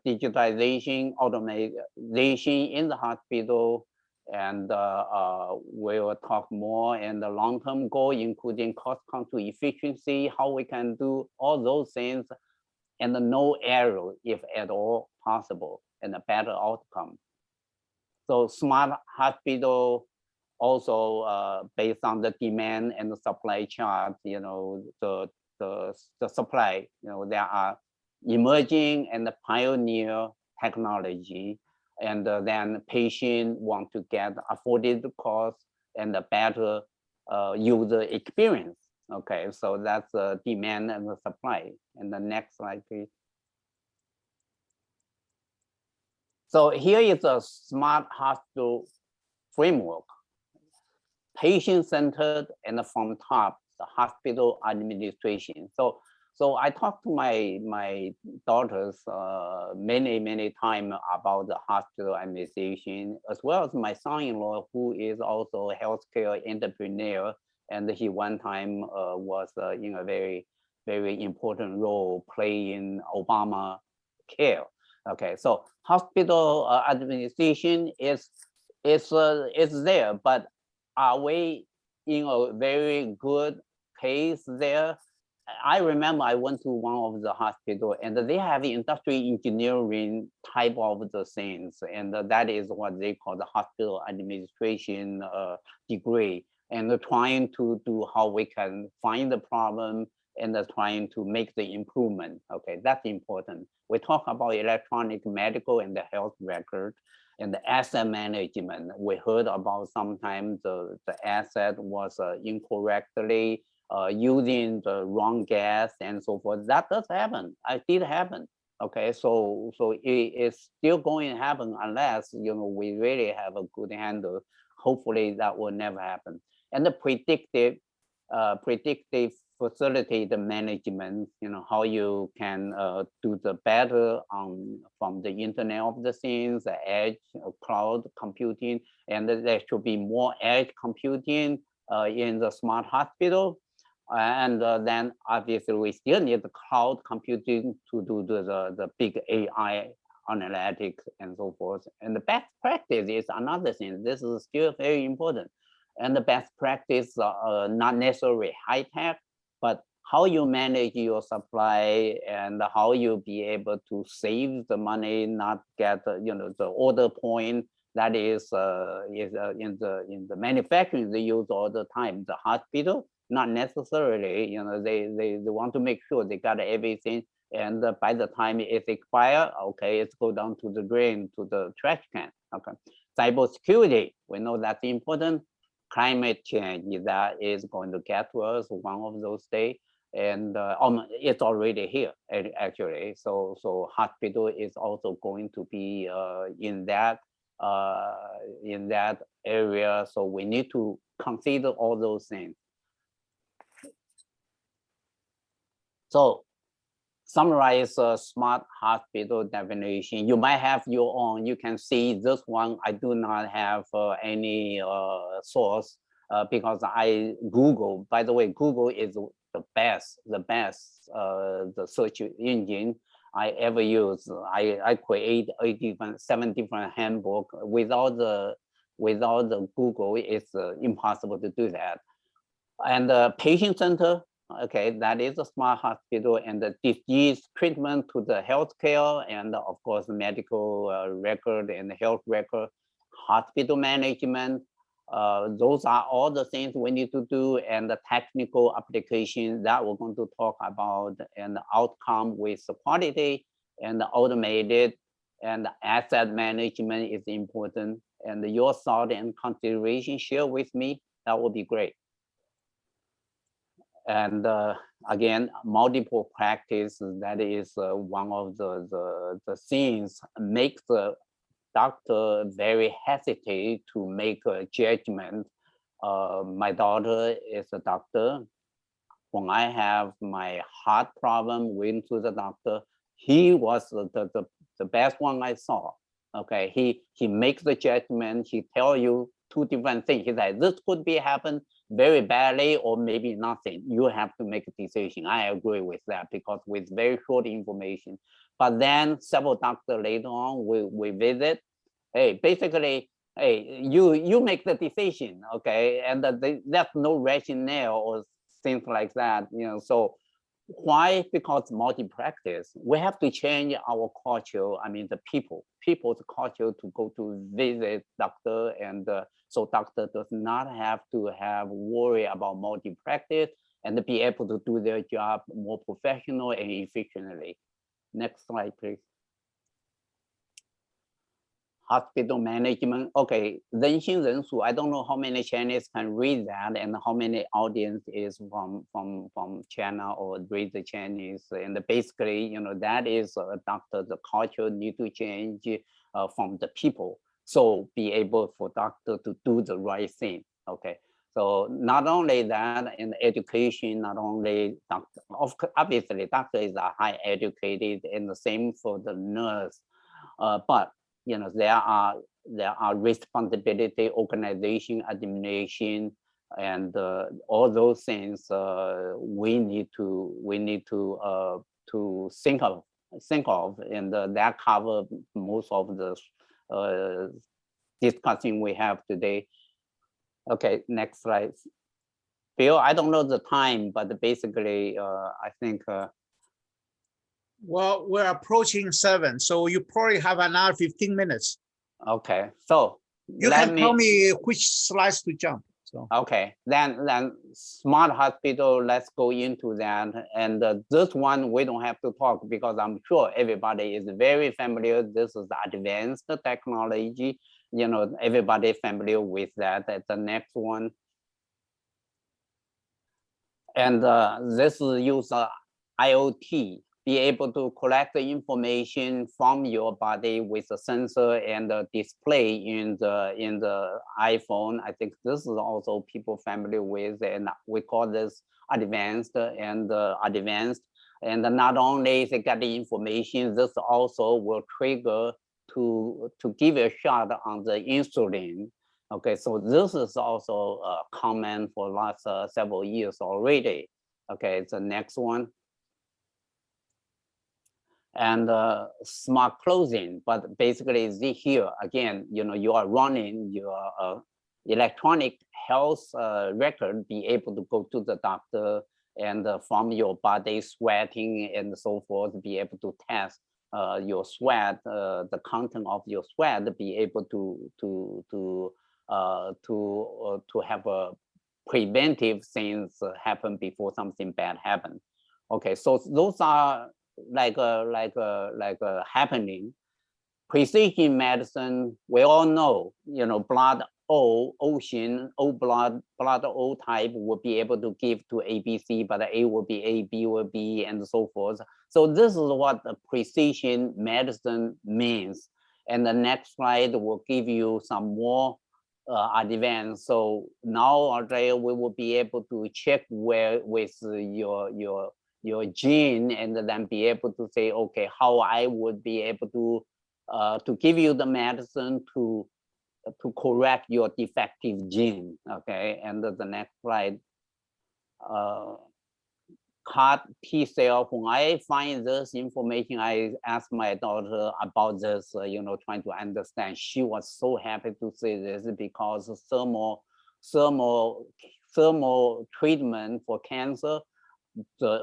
digitization, automation in the hospital, and we will talk more in the long-term goal, including cost control, efficiency, how we can do all those things, and no error, if at all possible, and a better outcome. So smart hospital also based on the demand and the supply chart, you know, the supply, you know, there are emerging and the pioneer technology, and then patient want to get afforded cost and a better user experience. Okay, so that's the demand and the supply. And the next slide, please. So here is a smart hospital framework, patient-centered, and from top, the hospital administration. So I talked to my daughters many times about the hospital administration, as well as my son-in-law, who is also a healthcare entrepreneur, and he one time was in a very important role playing Obama care. Okay, so hospital administration is there, but are we in a very good case there? I remember I went to one of the hospital, and they have industrial engineering type of the things, and that is what they call the hospital administration degree, and trying to do how we can find the problem and trying to make the improvement. Okay, that's important. We talk about electronic medical and the health record and the asset management. We heard about sometimes the asset was incorrectly using the wrong gas and so forth. That does happen. It did happen. Okay, so it's still going to happen unless, you know, we really have a good handle. Hopefully that will never happen. And the predictive facilitate the management, you know, how you can do the better from the Internet of the Things, the edge, cloud computing, and there should be more edge computing in the smart hospital. And then obviously we still need the cloud computing to do the big AI analytics and so forth. And the best practice is another thing. This is still very important. And the best practice, not necessarily high tech, but how you manage your supply and how you be able to save the money, not get you know, the order point that is in the manufacturing they use all the time. The hospital, not necessarily, you know, they want to make sure they got everything, and by the time it expires, okay, it's go down to the drain, to the trash can. Okay, cybersecurity, we know that's important. Climate change, that is going to get to us one of those days, and it's already here actually. So hospital is also going to be in that area. So we need to consider all those things. So summarize a smart hospital definition. You might have your own. You can see this one. I do not have any source because I Google. By the way, Google is the best the search engine I ever use. I create 7 different handbook. Without the Google, it's impossible to do that. And the patient center. Okay, that is a smart hospital, and the disease treatment to the healthcare, and of course, medical record and health record, hospital management. Those are all the things we need to do, and the technical application that we're going to talk about, and the outcome with the quality and the automated, and the asset management is important. And your thought and consideration share with me, that would be great. And again, multiple practice, that is one of the things makes the doctor very hesitate to make a judgment. My daughter is a doctor. When I have my heart problem, went to the doctor. He was the best one I saw. Okay, he makes the judgment. He tell you two different things. He said this could be happen very badly or maybe nothing. You have to make a decision. I agree with that because with very short information. But then several doctors later on, we visit. Hey, basically, hey, you make the decision, okay? And there's no rationale or things like that, you know. So why? Because multi-practice, we have to change our culture. I mean, the people's culture to go to visit doctor, and so doctor does not have to have worry about multi-practice and be able to do their job more professional and efficiently. Next slide, please. Hospital management. Okay, 人心人数. I don't know how many Chinese can read that and how many audience is from China or read the Chinese. And basically, you know, that is a doctor. The culture need to change from the people. So be able for doctor to do the right thing. Okay. So not only that, in education, not only doctor. Obviously, doctor is a high educated, and the same for the nurse. But you know, there are responsibility, organization, administration, and all those things we need to think of, and that cover most of the discussion we have today. Okay, next slide. Bill, I don't know the time, but basically, I think. Well, we're approaching 7, so you probably have another 15 minutes. Okay, so you can tell me which slides to jump. So okay, then smart hospital. Let's go into that. And this one we don't have to talk because I'm sure everybody is very familiar. This is advanced technology. You know, everybody familiar with that. That's the next one. And this is use IoT. Be able to collect the information from your body with a sensor and a display in the iPhone. I think this is also people familiar with, and we call this advanced and advanced. And not only they get the information, this also will trigger to give a shot on the insulin. Okay, so this is also common for last several years already. Okay, it's the next one. And smart clothing, but basically here again, you know, you are running your electronic health record, be able to go to the doctor and from your body sweating and so forth, be able to test your sweat, the content of your sweat, be able to have a preventive things happen before something bad happens. Okay, so those are like happening. Precision medicine, we all know, you know, blood O, ocean, O blood O type will be able to give to ABC, but A will be A, B will be, and so forth. So this is what the precision medicine means. And the next slide will give you some more advance. So now already we will be able to check where with your gene, and then be able to say, okay, how I would be able to give you the medicine to correct your defective gene. Okay, and the next slide. CAR T cell. When I find this information, I asked my daughter about this, you know, trying to understand. She was so happy to see this because thermal treatment for cancer,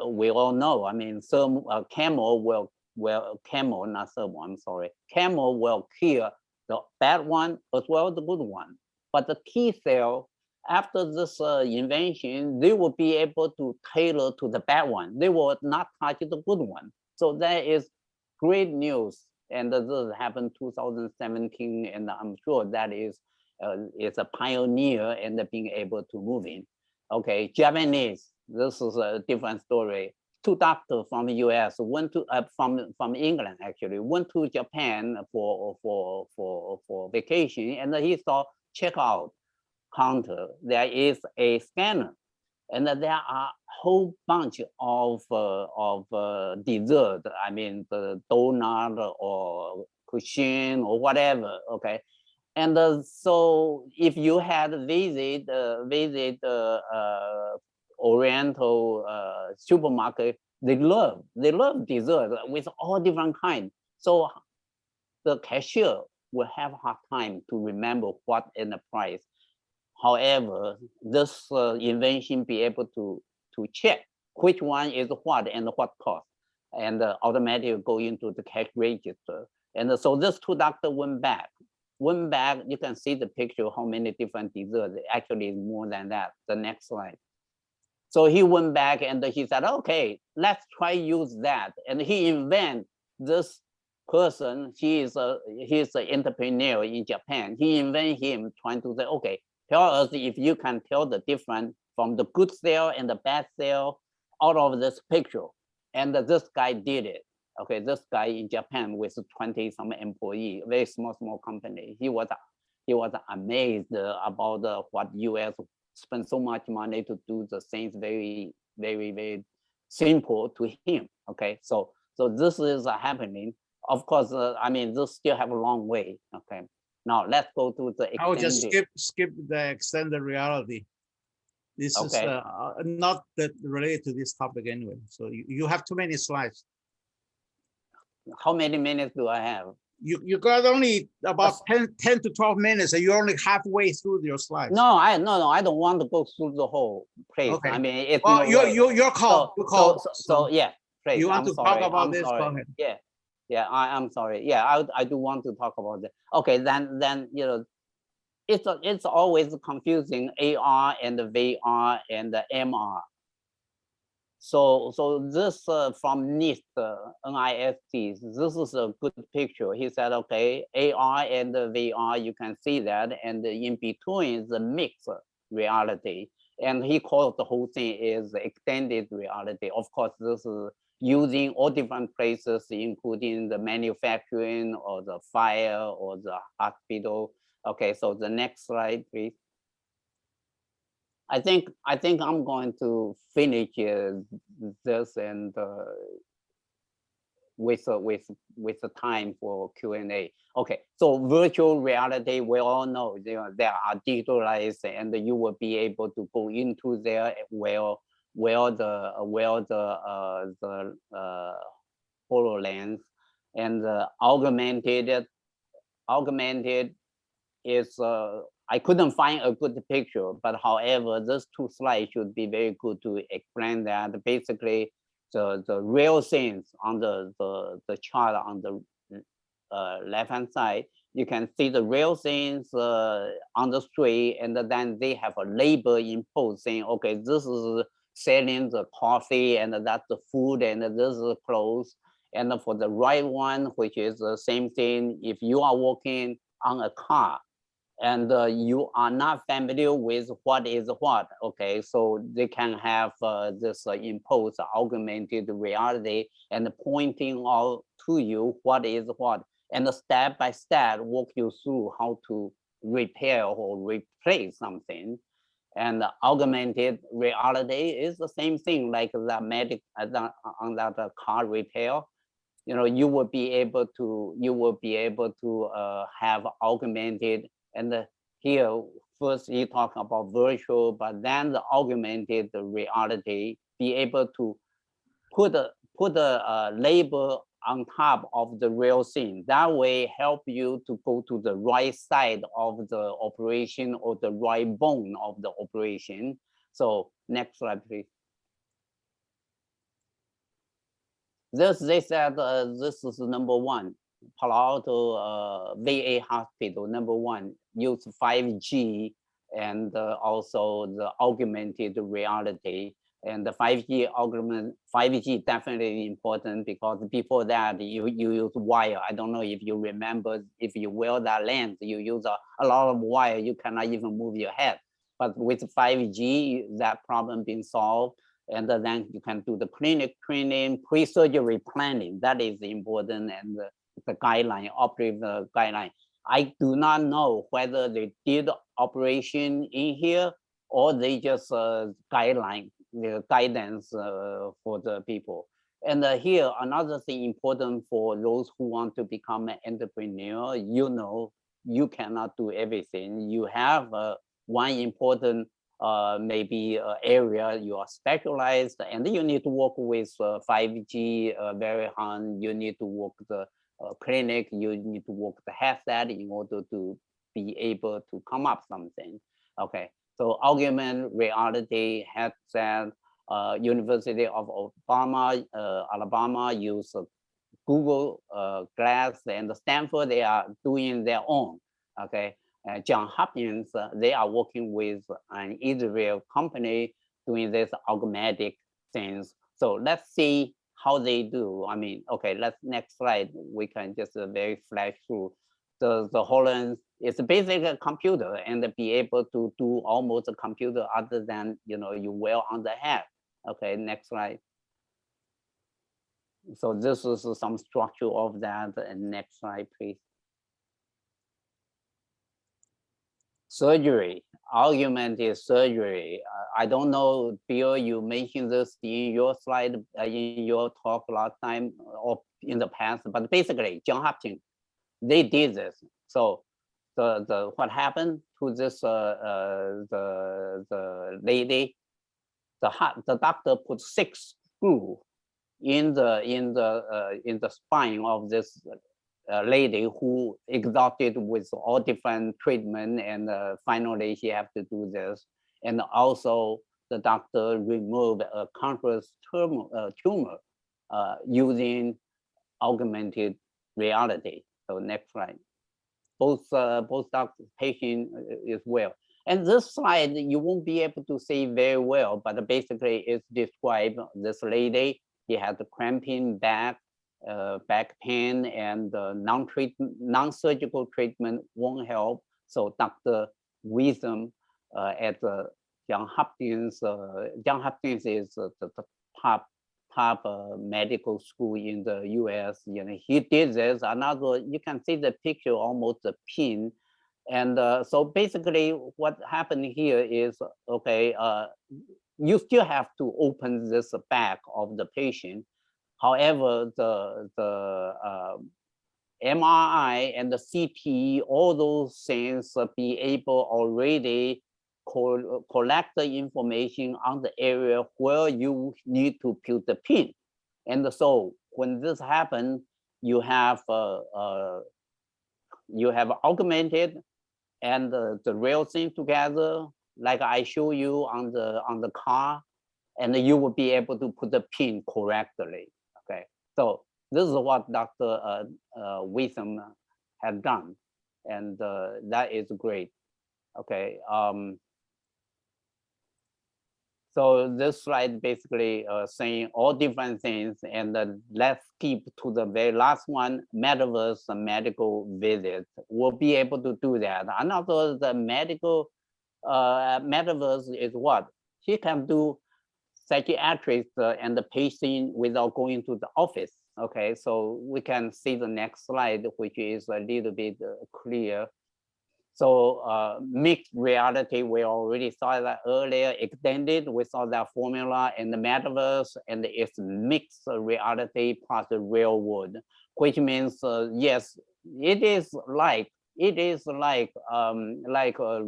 we all know. I mean, chemo will kill the bad one as well as the good one. But the T cell, after this invention, they will be able to tailor to the bad one. They will not touch the good one. So that is great news. And this happened 2017, and I'm sure that is a pioneer in being able to move in. Okay, Japanese, this is a different story. two doctors from the US, went to from England actually, went to Japan for vacation, and he saw checkout counter. There is a scanner, and there are a whole bunch of dessert. I mean, the donut or cushion or whatever. Okay, and so if you had visit Oriental supermarket, they love dessert with all different kinds. So the cashier will have a hard time to remember what in the price. However, this invention be able to check which one is what and what cost, and automatically go into the cash register. And so this two doctors went back. You can see the picture how many different desserts. Actually, it's more than that. The next slide. So he went back and he said, okay, let's try use that. And he invented this person. He's an entrepreneur in Japan. He invented him trying to say, okay, tell us if you can tell the difference from the good sale and the bad sale out of this picture. And this guy did it. Okay, this guy in Japan with 20 some employees, very small company. He was amazed about what US spend so much money to do the things very simple to him. Okay, so this is happening. Of course, I mean, this still have a long way. Okay, now let's go to the extended. I will just skip the extended reality. This okay. is not that related to this topic anyway. So you have too many slides. How many minutes do I have? You got only about 10 to 12 minutes, and you're only halfway through your slides. No, I don't want to go through the whole place. Okay. I mean, it's well, your call. So yeah, please. You want to talk about this? Go ahead. Yeah. I'm sorry. Yeah, I do want to talk about that. Okay, then you know, it's always confusing AR and the VR and the MR. So this from NIST, this is a good picture. He said, okay, AR and the VR, you can see that, and in between is the mixed reality. And he calls the whole thing is extended reality. Of course, this is using all different places, including the manufacturing or the fire or the hospital. Okay, so the next slide, please. I think I'm going to finish this and with the time for Q&A. Okay, so virtual reality, we all know they are digitalized, and you will be able to go into there where the HoloLens and augmented is I couldn't find a good picture, but however, these two slides should be very good to explain that. Basically, the real things on the chart on the left-hand side, you can see the real things on the street, and then they have a label imposed saying, okay, this is selling the coffee, and that's the food, and this is clothes. And for the right one, which is the same thing, if you are working on a car, and you are not familiar with what is what, okay, so they can have this imposed augmented reality and pointing out to you what is what, and step by step walk you through how to repair or replace something. And augmented reality is the same thing, like the on that car repair. You know, you will be able to have augmented. And here, first you talk about virtual, but then the augmented reality, be able to put a label on top of the real thing. That way help you to go to the right side of the operation or the right bone of the operation. So next slide, please. They said this is number one. Palo Alto VA hospital, number one, use 5G and also the augmented reality. And the 5G definitely important, because before that you use wire. I don't know if you remember, if you wear that lens, you use a lot of wire, you cannot even move your head. But with 5G, that problem being solved. And then you can do the clinic training, pre-surgery planning. That is important, and the guideline, operative guideline. I do not know whether they did operation in here or they just guideline, the guidance for the people. And here, another thing important for those who want to become an entrepreneur, you know, you cannot do everything. You have one important maybe area you are specialized, and you need to work with 5G very hard. You need to work the clinic, you need to work the headset in order to be able to come up something. Okay, so augmented reality headset, University of Alabama use Google Glass, and Stanford, they are doing their own. Okay, Johns Hopkins, they are working with an Israel company doing this augmented things. So let's see how they do. I mean, okay, let's next slide. We can just very flash through. The HoloLens is basically a computer and be able to do almost a computer other than, you know, you wear on the head. Okay, next slide. So this is some structure of that. And next slide, please. Surgery, augmented surgery. I don't know, Bill, you mentioned this in your slide, in your talk last time or in the past, but basically, Johns Hopkins, they did this. So the what happened to this the lady, the doctor put 6 screws in the spine of this lady who exhausted with all different treatment, and finally she have to do this. And also the doctor removed a cancerous tumor using augmented reality. So next slide. Both doctors, patient as well. And this slide you won't be able to see very well, but basically it's described this lady. She had the cramping back pain, and non-surgical treatment won't help. So Dr. Wisdom at Johns Hopkins, Johns Hopkins is the top medical school in the US. You know, he did this. Another, you can see the picture, almost a pin. And so basically what happened here is, okay, you still have to open this back of the patient. However, the MRI and the CT, all those things be able already collect the information on the area where you need to put the pin. And so when this happens, you have augmented and the real thing together, like I show you on the car, and you will be able to put the pin correctly. Okay, so this is what Dr. Wisdom had done, and that is great. Okay, so this slide basically saying all different things, and let's keep to the very last one, metaverse medical visit. We'll be able to do that. Another, the medical metaverse is what? She can do psychiatric and the patient without going to the office. Okay, so we can see the next slide, which is a little bit clear. So mixed reality, we already saw that earlier, extended, we saw that formula in the metaverse, and it's mixed reality plus the real world, which means, yes, it is like a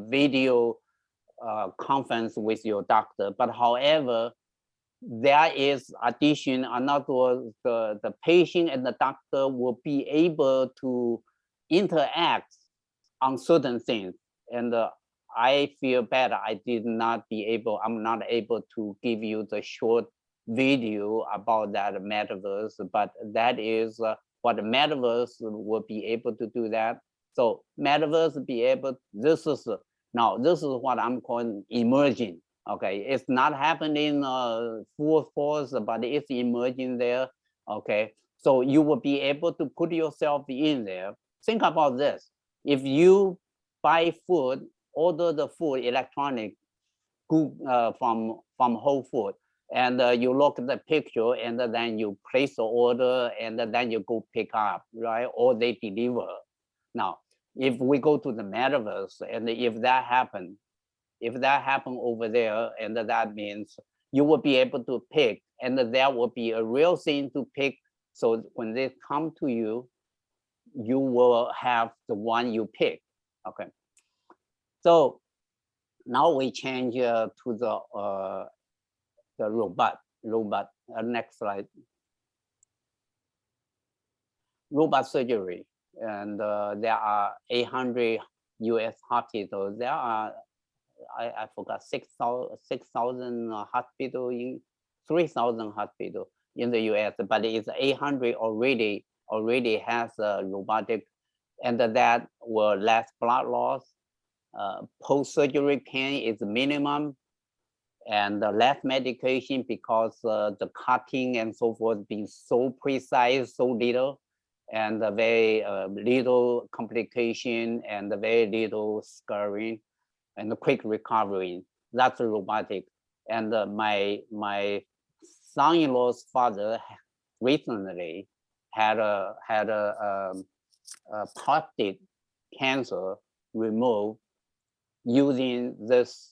video conference with your doctor, but however, there is addition, another, the patient and the doctor will be able to interact on certain things. And I feel bad I'm not able to give you the short video about that metaverse, but that is what the metaverse will be able to do that. So metaverse be able, this is what I'm calling emerging. Okay, it's not happening full force, but it's emerging there. Okay, so you will be able to put yourself in there. Think about this. If you buy food, order the food electronic from Whole Foods, and you look at the picture, and then you place the order, and then you go pick up, right? Or they deliver. Now, if we go to the metaverse, and if that happen over there, and that means you will be able to pick, and there will be a real thing to pick. So when they come to you, you will have the one you pick. Okay. So now we change to the robot. Next slide. Robot surgery, and there are 800 U.S. hospitals. There are I forgot 6,000 hospital in 3,000 hospital in the U.S. But it's 800 already has robotic, and that will less blood loss. Post-surgery pain is minimum, and less medication because the cutting and so forth being so precise, so little, and very little complication, and very little scarring, and quick recovery. That's robotic. And my son-in-law's father recently had a prostate cancer removed using this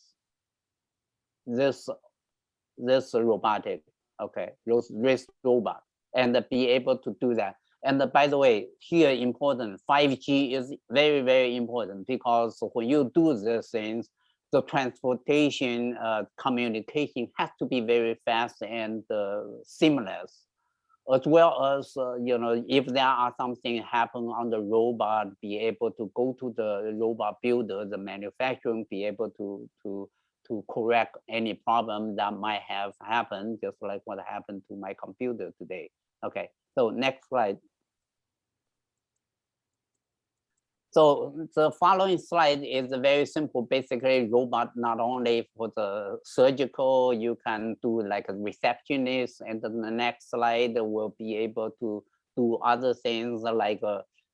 robotic, okay, this robot, and be able to do that. And by the way, here important, 5G is very, very important, because when you do these things, the transportation communication has to be very fast and seamless, as well as if there are something happen on the robot, be able to go to the robot builder, the manufacturing, be able to correct any problem that might have happened, just like what happened to my computer today. Okay, so next slide. So the following slide is very simple. Basically, robot not only for the surgical, you can do like a receptionist, and then the next slide will be able to do other things like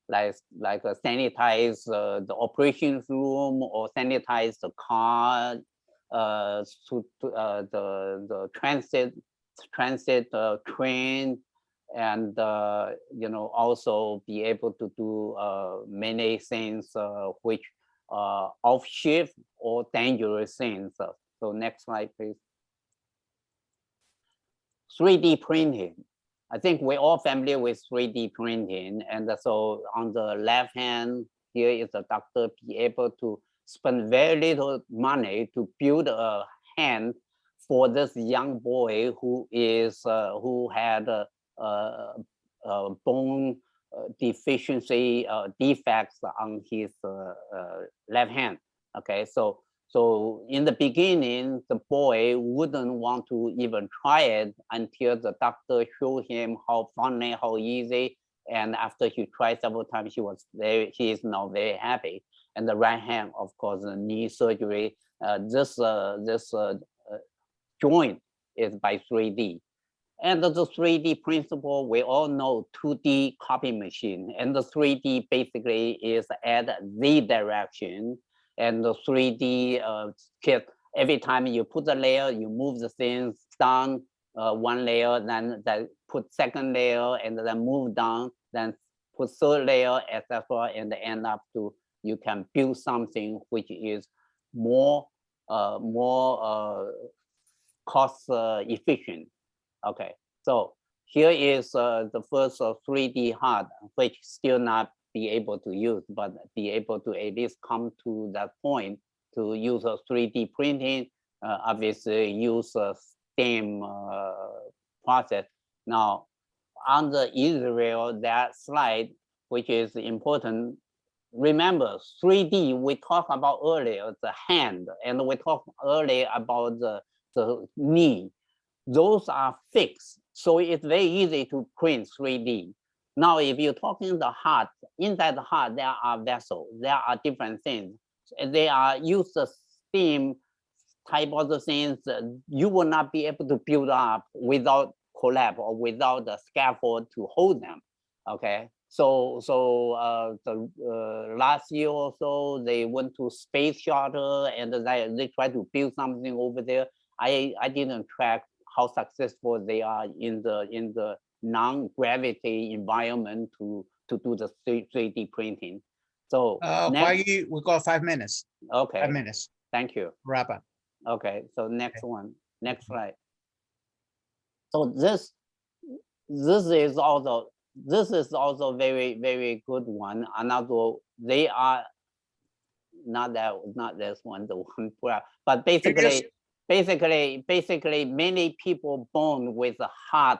sanitize the operations room, or sanitize the car, the transit train, and also be able to do many things which off shift or dangerous things. So next slide, please. 3D printing. I think we're all familiar with 3D printing, and so on the left hand here is the doctor be able to spend very little money to build a hand for this young boy who had bone deficiency defects on his left hand. Okay, so in the beginning, the boy wouldn't want to even try it until the doctor showed him how funny, how easy, and after he tried several times, he is now very happy. And the right hand, of course, the knee surgery, this joint is by 3D. And the 3D principle, we all know 2D copy machine, and the 3D basically is at the direction, and the 3D kit, every time you put the layer, you move the things down one layer, then put second layer, and then move down, then put third layer, etc., and end up to, you can build something which is more cost efficient. Okay, so here is the first 3D HUD, which still not be able to use, but be able to at least come to that point to use a 3D printing, obviously use a STEM process. Now, on the Israel, that slide, which is important, remember 3D, we talked about earlier, the hand, and we talked earlier about the knee. Those are fixed, so it's very easy to print 3D. Now, if you're talking the heart, inside the heart, there are vessels, there are different things. They are used the steam type of the things you will not be able to build up without collapse or without the scaffold to hold them. Okay, so the last year or so, they went to space shuttle and they tried to build something over there. I didn't track how successful they are in the non-gravity environment to do the 3D printing. So we got 5 minutes. okay, 5 minutes. thank you. Wrap up. Okay, so next one, next slide. So this is also very, very good one. Another, they are not this one, the one, but basically many people born with a heart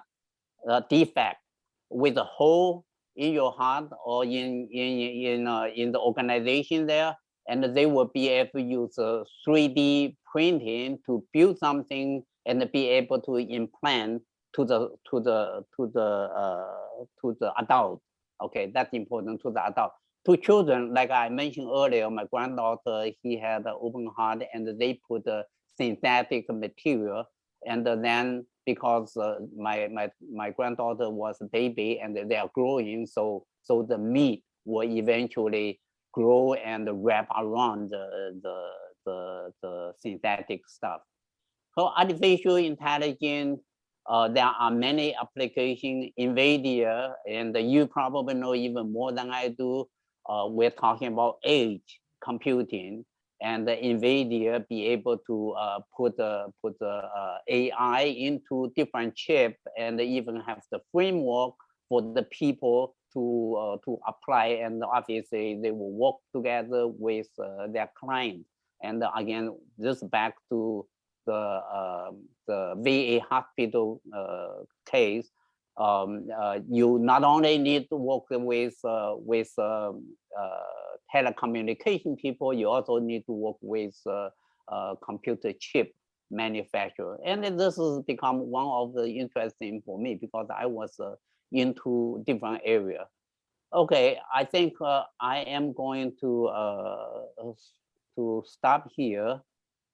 defect, with a hole in your heart or in the organization there, and they will be able to use 3D printing to build something and be able to implant to the adult. Okay, that's important, to the adult. To children, like I mentioned earlier, my granddaughter, he had an open heart, and they put a synthetic material, and then because my granddaughter was a baby and they are growing, so the meat will eventually grow and wrap around the synthetic stuff. So artificial intelligence, there are many applications. NVIDIA, and you probably know even more than I do, we're talking about edge computing, and the NVIDIA be able to put AI into different chip, and even have the framework for the people to apply, and obviously they will work together with their client. And again, this back to the VA hospital case. You not only need to work with telecommunication people, you also need to work with computer chip manufacturer. And this has become one of the interesting for me because I was into different area. Okay, I think I am going to stop here.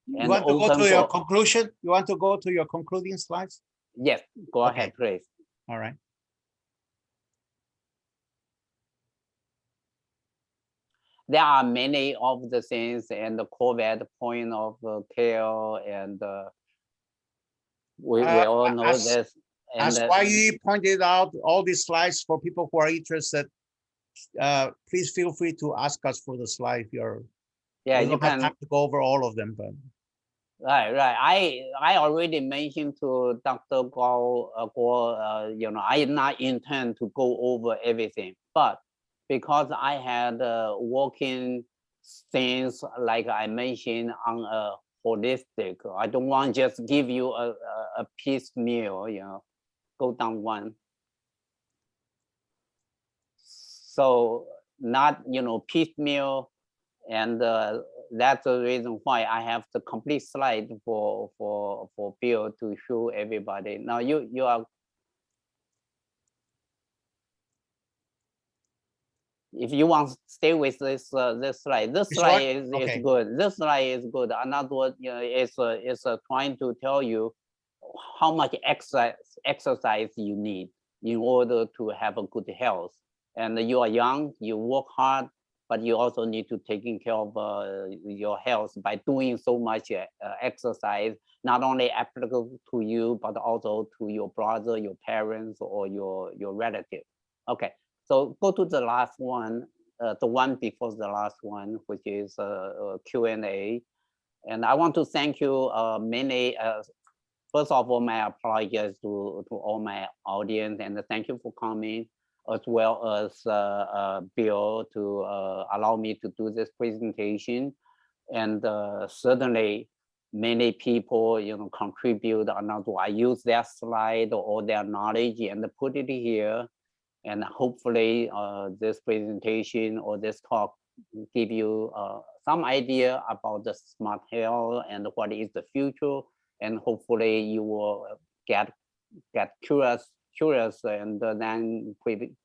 You want to go to your conclusion? You want to go to your concluding slides? Yes, go ahead, please. All right. There are many of the things and the COVID point of care, and we all know this. And as why you pointed out all these slides for people who are interested, please feel free to ask us for the slide if you're. Yeah, you can have to go over all of them, but. Right. I already mentioned to Dr. Guo, I did not intend to go over everything, but because I had working things like I mentioned on a holistic, I don't want to just give you a piecemeal, go down one. So not, piecemeal, and that's the reason why I have the complete slide for Bill to show everybody. Now you are, if you want to stay with this slide, this slide is good. This slide is good. Another one, is trying to tell you how much exercise you need in order to have a good health. And you are young, you work hard, but you also need to taking care of your health by doing so much exercise, not only applicable to you, but also to your brother, your parents, or your relative. Okay, so go to the last one, the one before the last one, which is Q&A. And I want to thank you many, first of all, my apologies to all my audience, and thank you for coming, as well as Bill to allow me to do this presentation. And certainly many people, contribute. I use their slide or their knowledge and put it here. And hopefully this presentation or this talk give you some idea about the smart health and what is the future. And hopefully you will get curious and then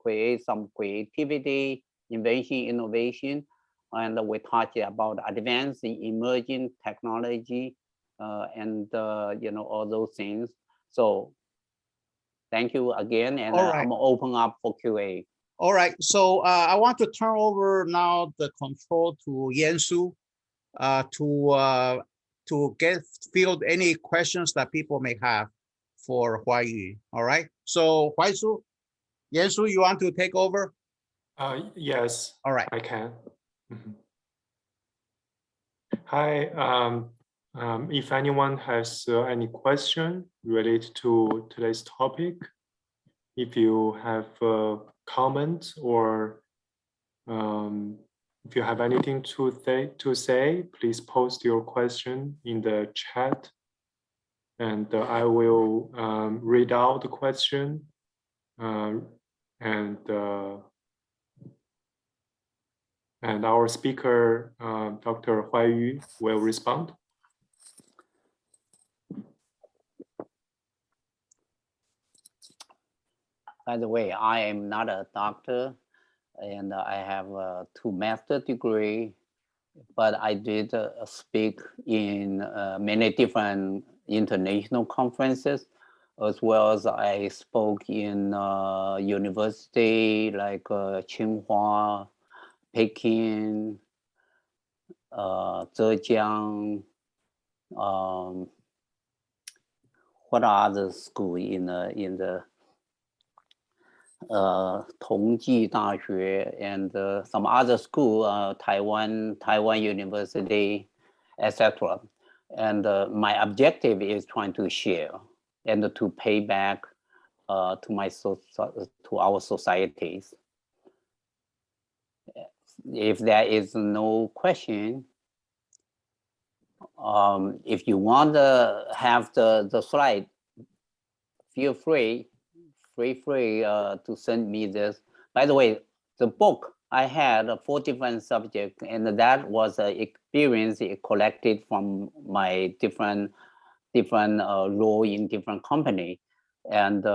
create some creativity, innovation. And we talked about advanced emerging technology and all those things. So thank you again, and I'm open up for QA. All right, so I want to turn over now the control to Yansu to field any questions that people may have. for Huaiyu. All right. So Huaisu, Yansu, you want to take over? Yes. All right. I can. Mhm. Hi. If anyone has any question related to today's topic, if you have a comment or if you have anything to say, please post your question in the chat, and I will read out the question, and our speaker, Dr. Huaiyu, will respond. By the way, I am not a doctor, and I have a 2 master's degree, but I did speak in many different international conferences, as well as I spoke in university like Tsinghua, Peking, Zhejiang, what are other school in the Tongji Daxue and some other school, Taiwan University, etc. And my objective is trying to share and to pay back to our societies. If there is no question, if you want to have the slide, feel free to send me this. By the way, the book I had 4 different subjects, and that was an experience collected from my different role in different company, and 3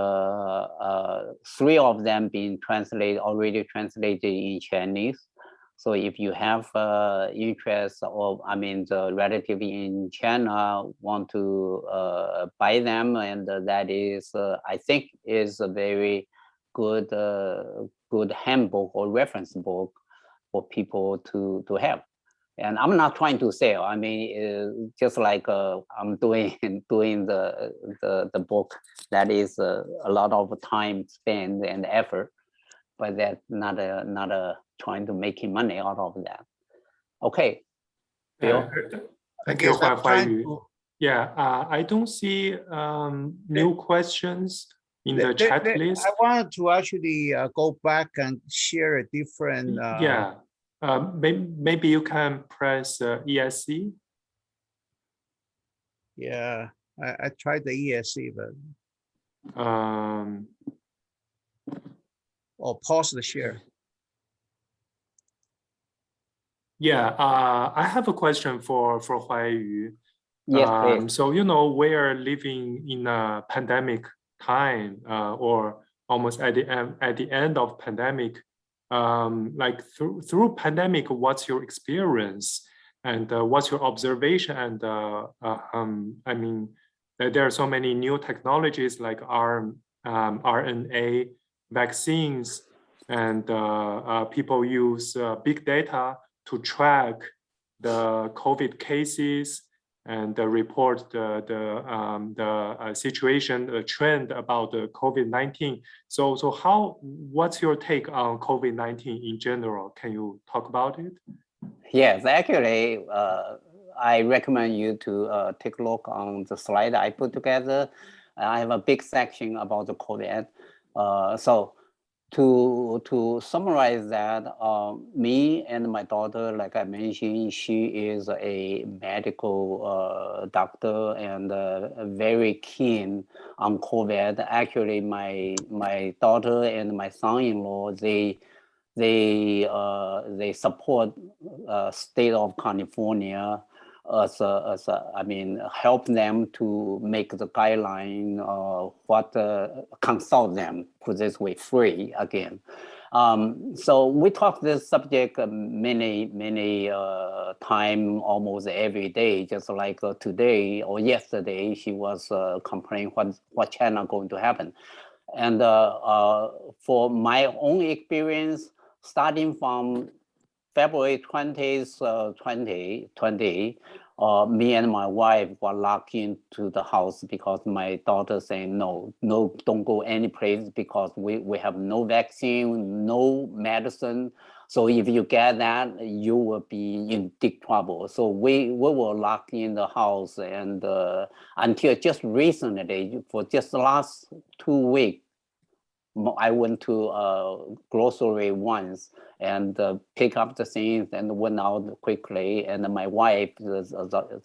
of them being already translated in Chinese. So if you have interest, or the relative in China want to buy them, and that is, I think, is a very good handbook or reference book for people to have. And I'm not trying to sell. Just like I'm doing the book, that is a lot of time spent and effort, but that's not trying to making money out of that. Okay, Bill. Thank you, Huaiyu. To... Yeah, I don't see new questions in the chat list. I wanted to actually go back and share a different. Yeah, maybe you can press ESC. Yeah, I tried the ESC, but. Or pause the share. Yeah, I have a question for Huaiyu. Yes, please. So we are living in a pandemic time, or almost at the end of pandemic. Like through pandemic, what's your experience and what's your observation? And there are so many new technologies like RNA vaccines, and people use big data to track the COVID cases and report the situation, the trend about the COVID-19. So what's your take on COVID-19 in general? Can you talk about it? Yes, actually, I recommend you to take a look on the slide I put together. I have a big section about the COVID. So to summarize that, me and my daughter, like I mentioned, she is a medical doctor and very keen on COVID. Actually, my daughter and my son-in-law, they support state of California as help them to make the guideline, consult them, put this way, free again. So we talk this subject many time, almost every day, just like today or yesterday, she was complaining what China going to happen. And for my own experience, starting from February 20th, 2020, me and my wife were locked into the house because my daughter saying, no, don't go any place because we have no vaccine, no medicine. So if you get that, you will be in big trouble. So we were locked in the house, and until just recently, for just the last 2 weeks, I went to grocery once and pick up the things and went out quickly. And my wife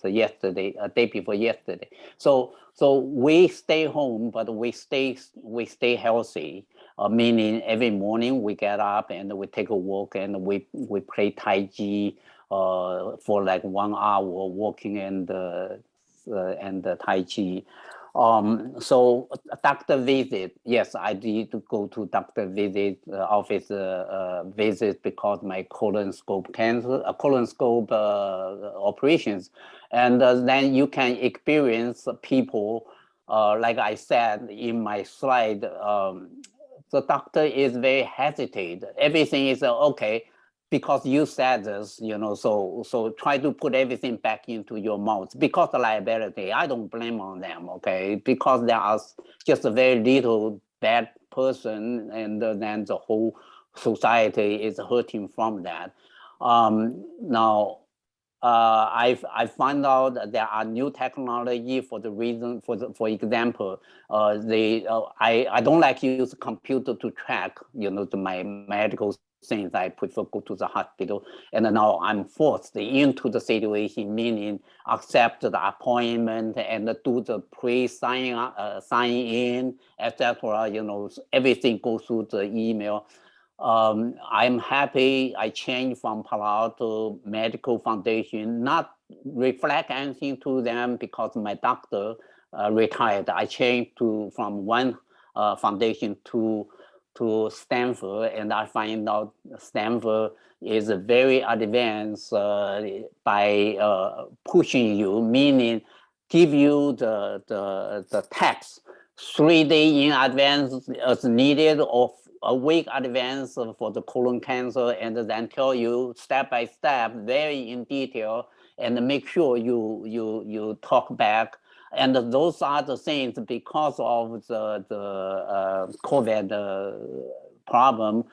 yesterday, a day before yesterday. So we stay home, but we stay healthy. Meaning every morning we get up and we take a walk and we play Tai Chi for like 1 hour walking and Tai Chi. So doctor visit, yes, I did go to doctor visit, office visit because my colonoscope operations. And then you can experience people, like I said in my slide, the doctor is very hesitant. Everything is okay because you said this, so try to put everything back into your mouth because of liability. I don't blame on them, okay? Because there are just a very little bad person, and then the whole society is hurting from that. Now, I found out that there are new technology for the reason, for example, I don't like to use computer to track, my medical things. I prefer go to the hospital, and now I'm forced into the situation, meaning accept the appointment and do the sign in, etc. Everything goes through the email. I'm happy I changed from Palo Alto Medical Foundation, not reflect anything to them because my doctor retired. I changed from one foundation to Stanford, and I find out Stanford is very advanced by pushing you, meaning give you the text 3 days in advance as needed, or a week advance for the colon cancer, and then tell you step by step, very in detail, and make sure you talk back. And those are the things, because of the COVID problem,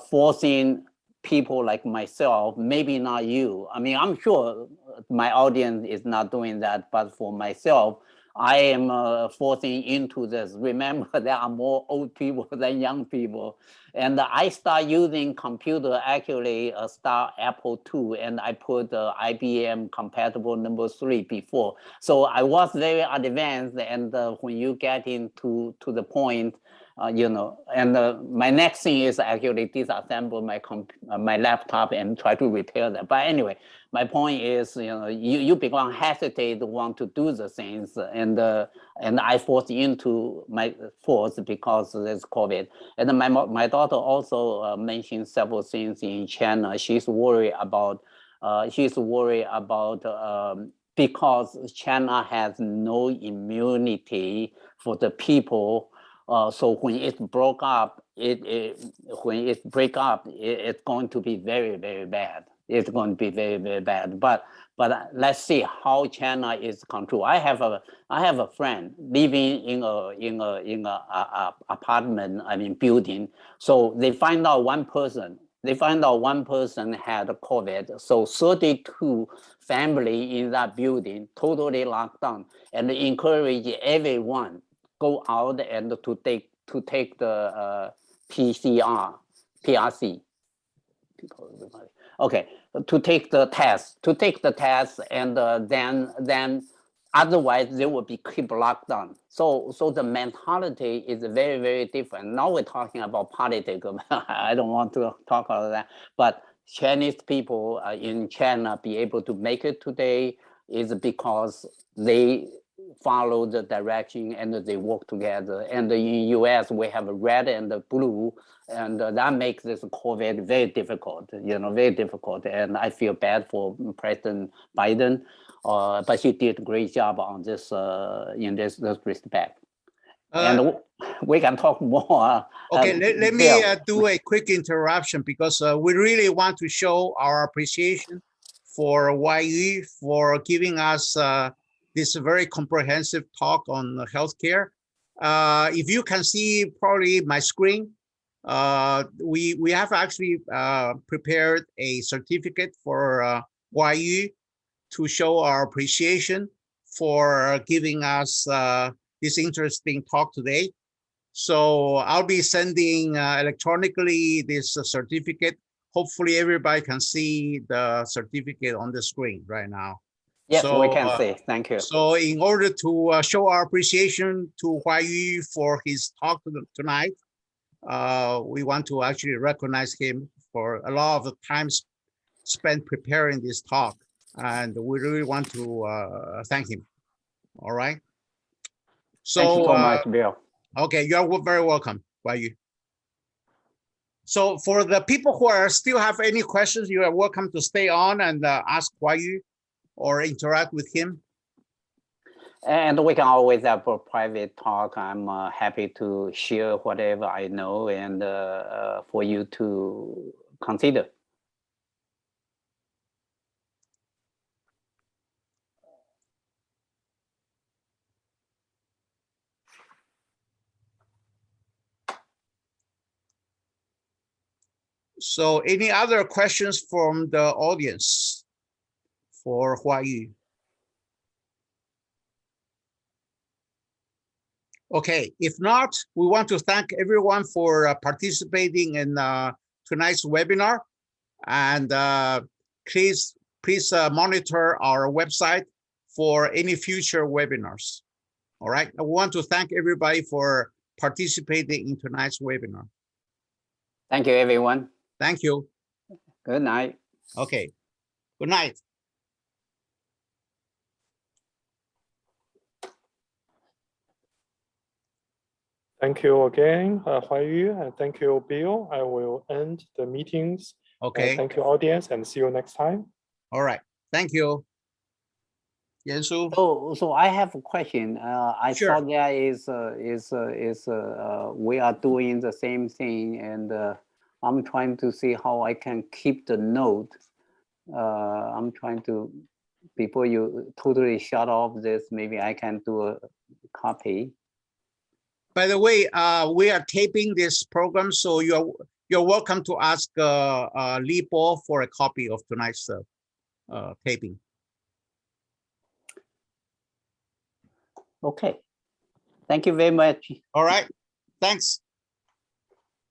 forcing people like myself, maybe not you. I mean, I'm sure my audience is not doing that, but for myself, I am forcing into this. Remember, there are more old people than young people. And I start using computer, actually start Apple II, and I put IBM compatible number 3 before. So I was very advanced, and when you get into the point, and my next thing is actually disassemble my laptop and try to repair that. But anyway, my point is, you become hesitate to want to do the things, and I forced into my force because there's COVID. And my daughter also mentioned several things in China. She's worried about because China has no immunity for the people. So when it broke up, it's going to be very, very bad. It's going to be very, very bad. But let's see how China is controlled. I have a friend living in a apartment, building. So they find out one person had COVID. So 32 family in that building totally locked down, and encourage everyone go out and to take the PRC. Okay, to take the test, and then otherwise they will be keep locked down. So the mentality is very, very different. Now we're talking about politics. I don't want to talk about that, but Chinese people in China be able to make it today is because they follow the direction and they work together. And in US, we have a red and the blue, and that makes this COVID very difficult, very difficult. And I feel bad for President Biden, but he did a great job on this in this respect. And we can talk more Okay, let me Bill. do a quick interruption because we really want to show our appreciation for YU for giving us this very comprehensive talk on healthcare. If you can see probably my screen, we have actually prepared a certificate for YU to show our appreciation for giving us this interesting talk today. So I'll be sending electronically this certificate. Hopefully everybody can see the certificate on the screen right now. Yes, so, we can see. Thank you. So in order to show our appreciation to Huayu for his talk tonight, we want to actually recognize him for a lot of the time spent preparing this talk. And we really want to thank him. All right. So, thank you so much, Bill. Okay, you're very welcome, Huayu. So for the people who are still have any questions, you are welcome to stay on and ask Huayu or interact with him. And we can always have a private talk. I'm happy to share whatever I know and for you to consider. So any other questions from the audience for Huayu? Okay, if not, we want to thank everyone for participating in tonight's webinar. And please monitor our website for any future webinars. All right, I want to thank everybody for participating in tonight's webinar. Thank you, everyone. Thank you. Good night. Okay, good night. Thank you again, Huayu, and thank you, Bill. I will end the meetings. Okay. Thank you, audience, and see you next time. All right. Thank you. Yansu. So I have a question. I Sure. saw there we are doing the same thing, and I'm trying to see how I can keep the note. I'm trying to, before you totally shut off this, maybe I can do a copy. By the way, we are taping this program, so you're welcome to ask Li Bo for a copy of tonight's taping. Okay. Thank you very much. All right. Thanks.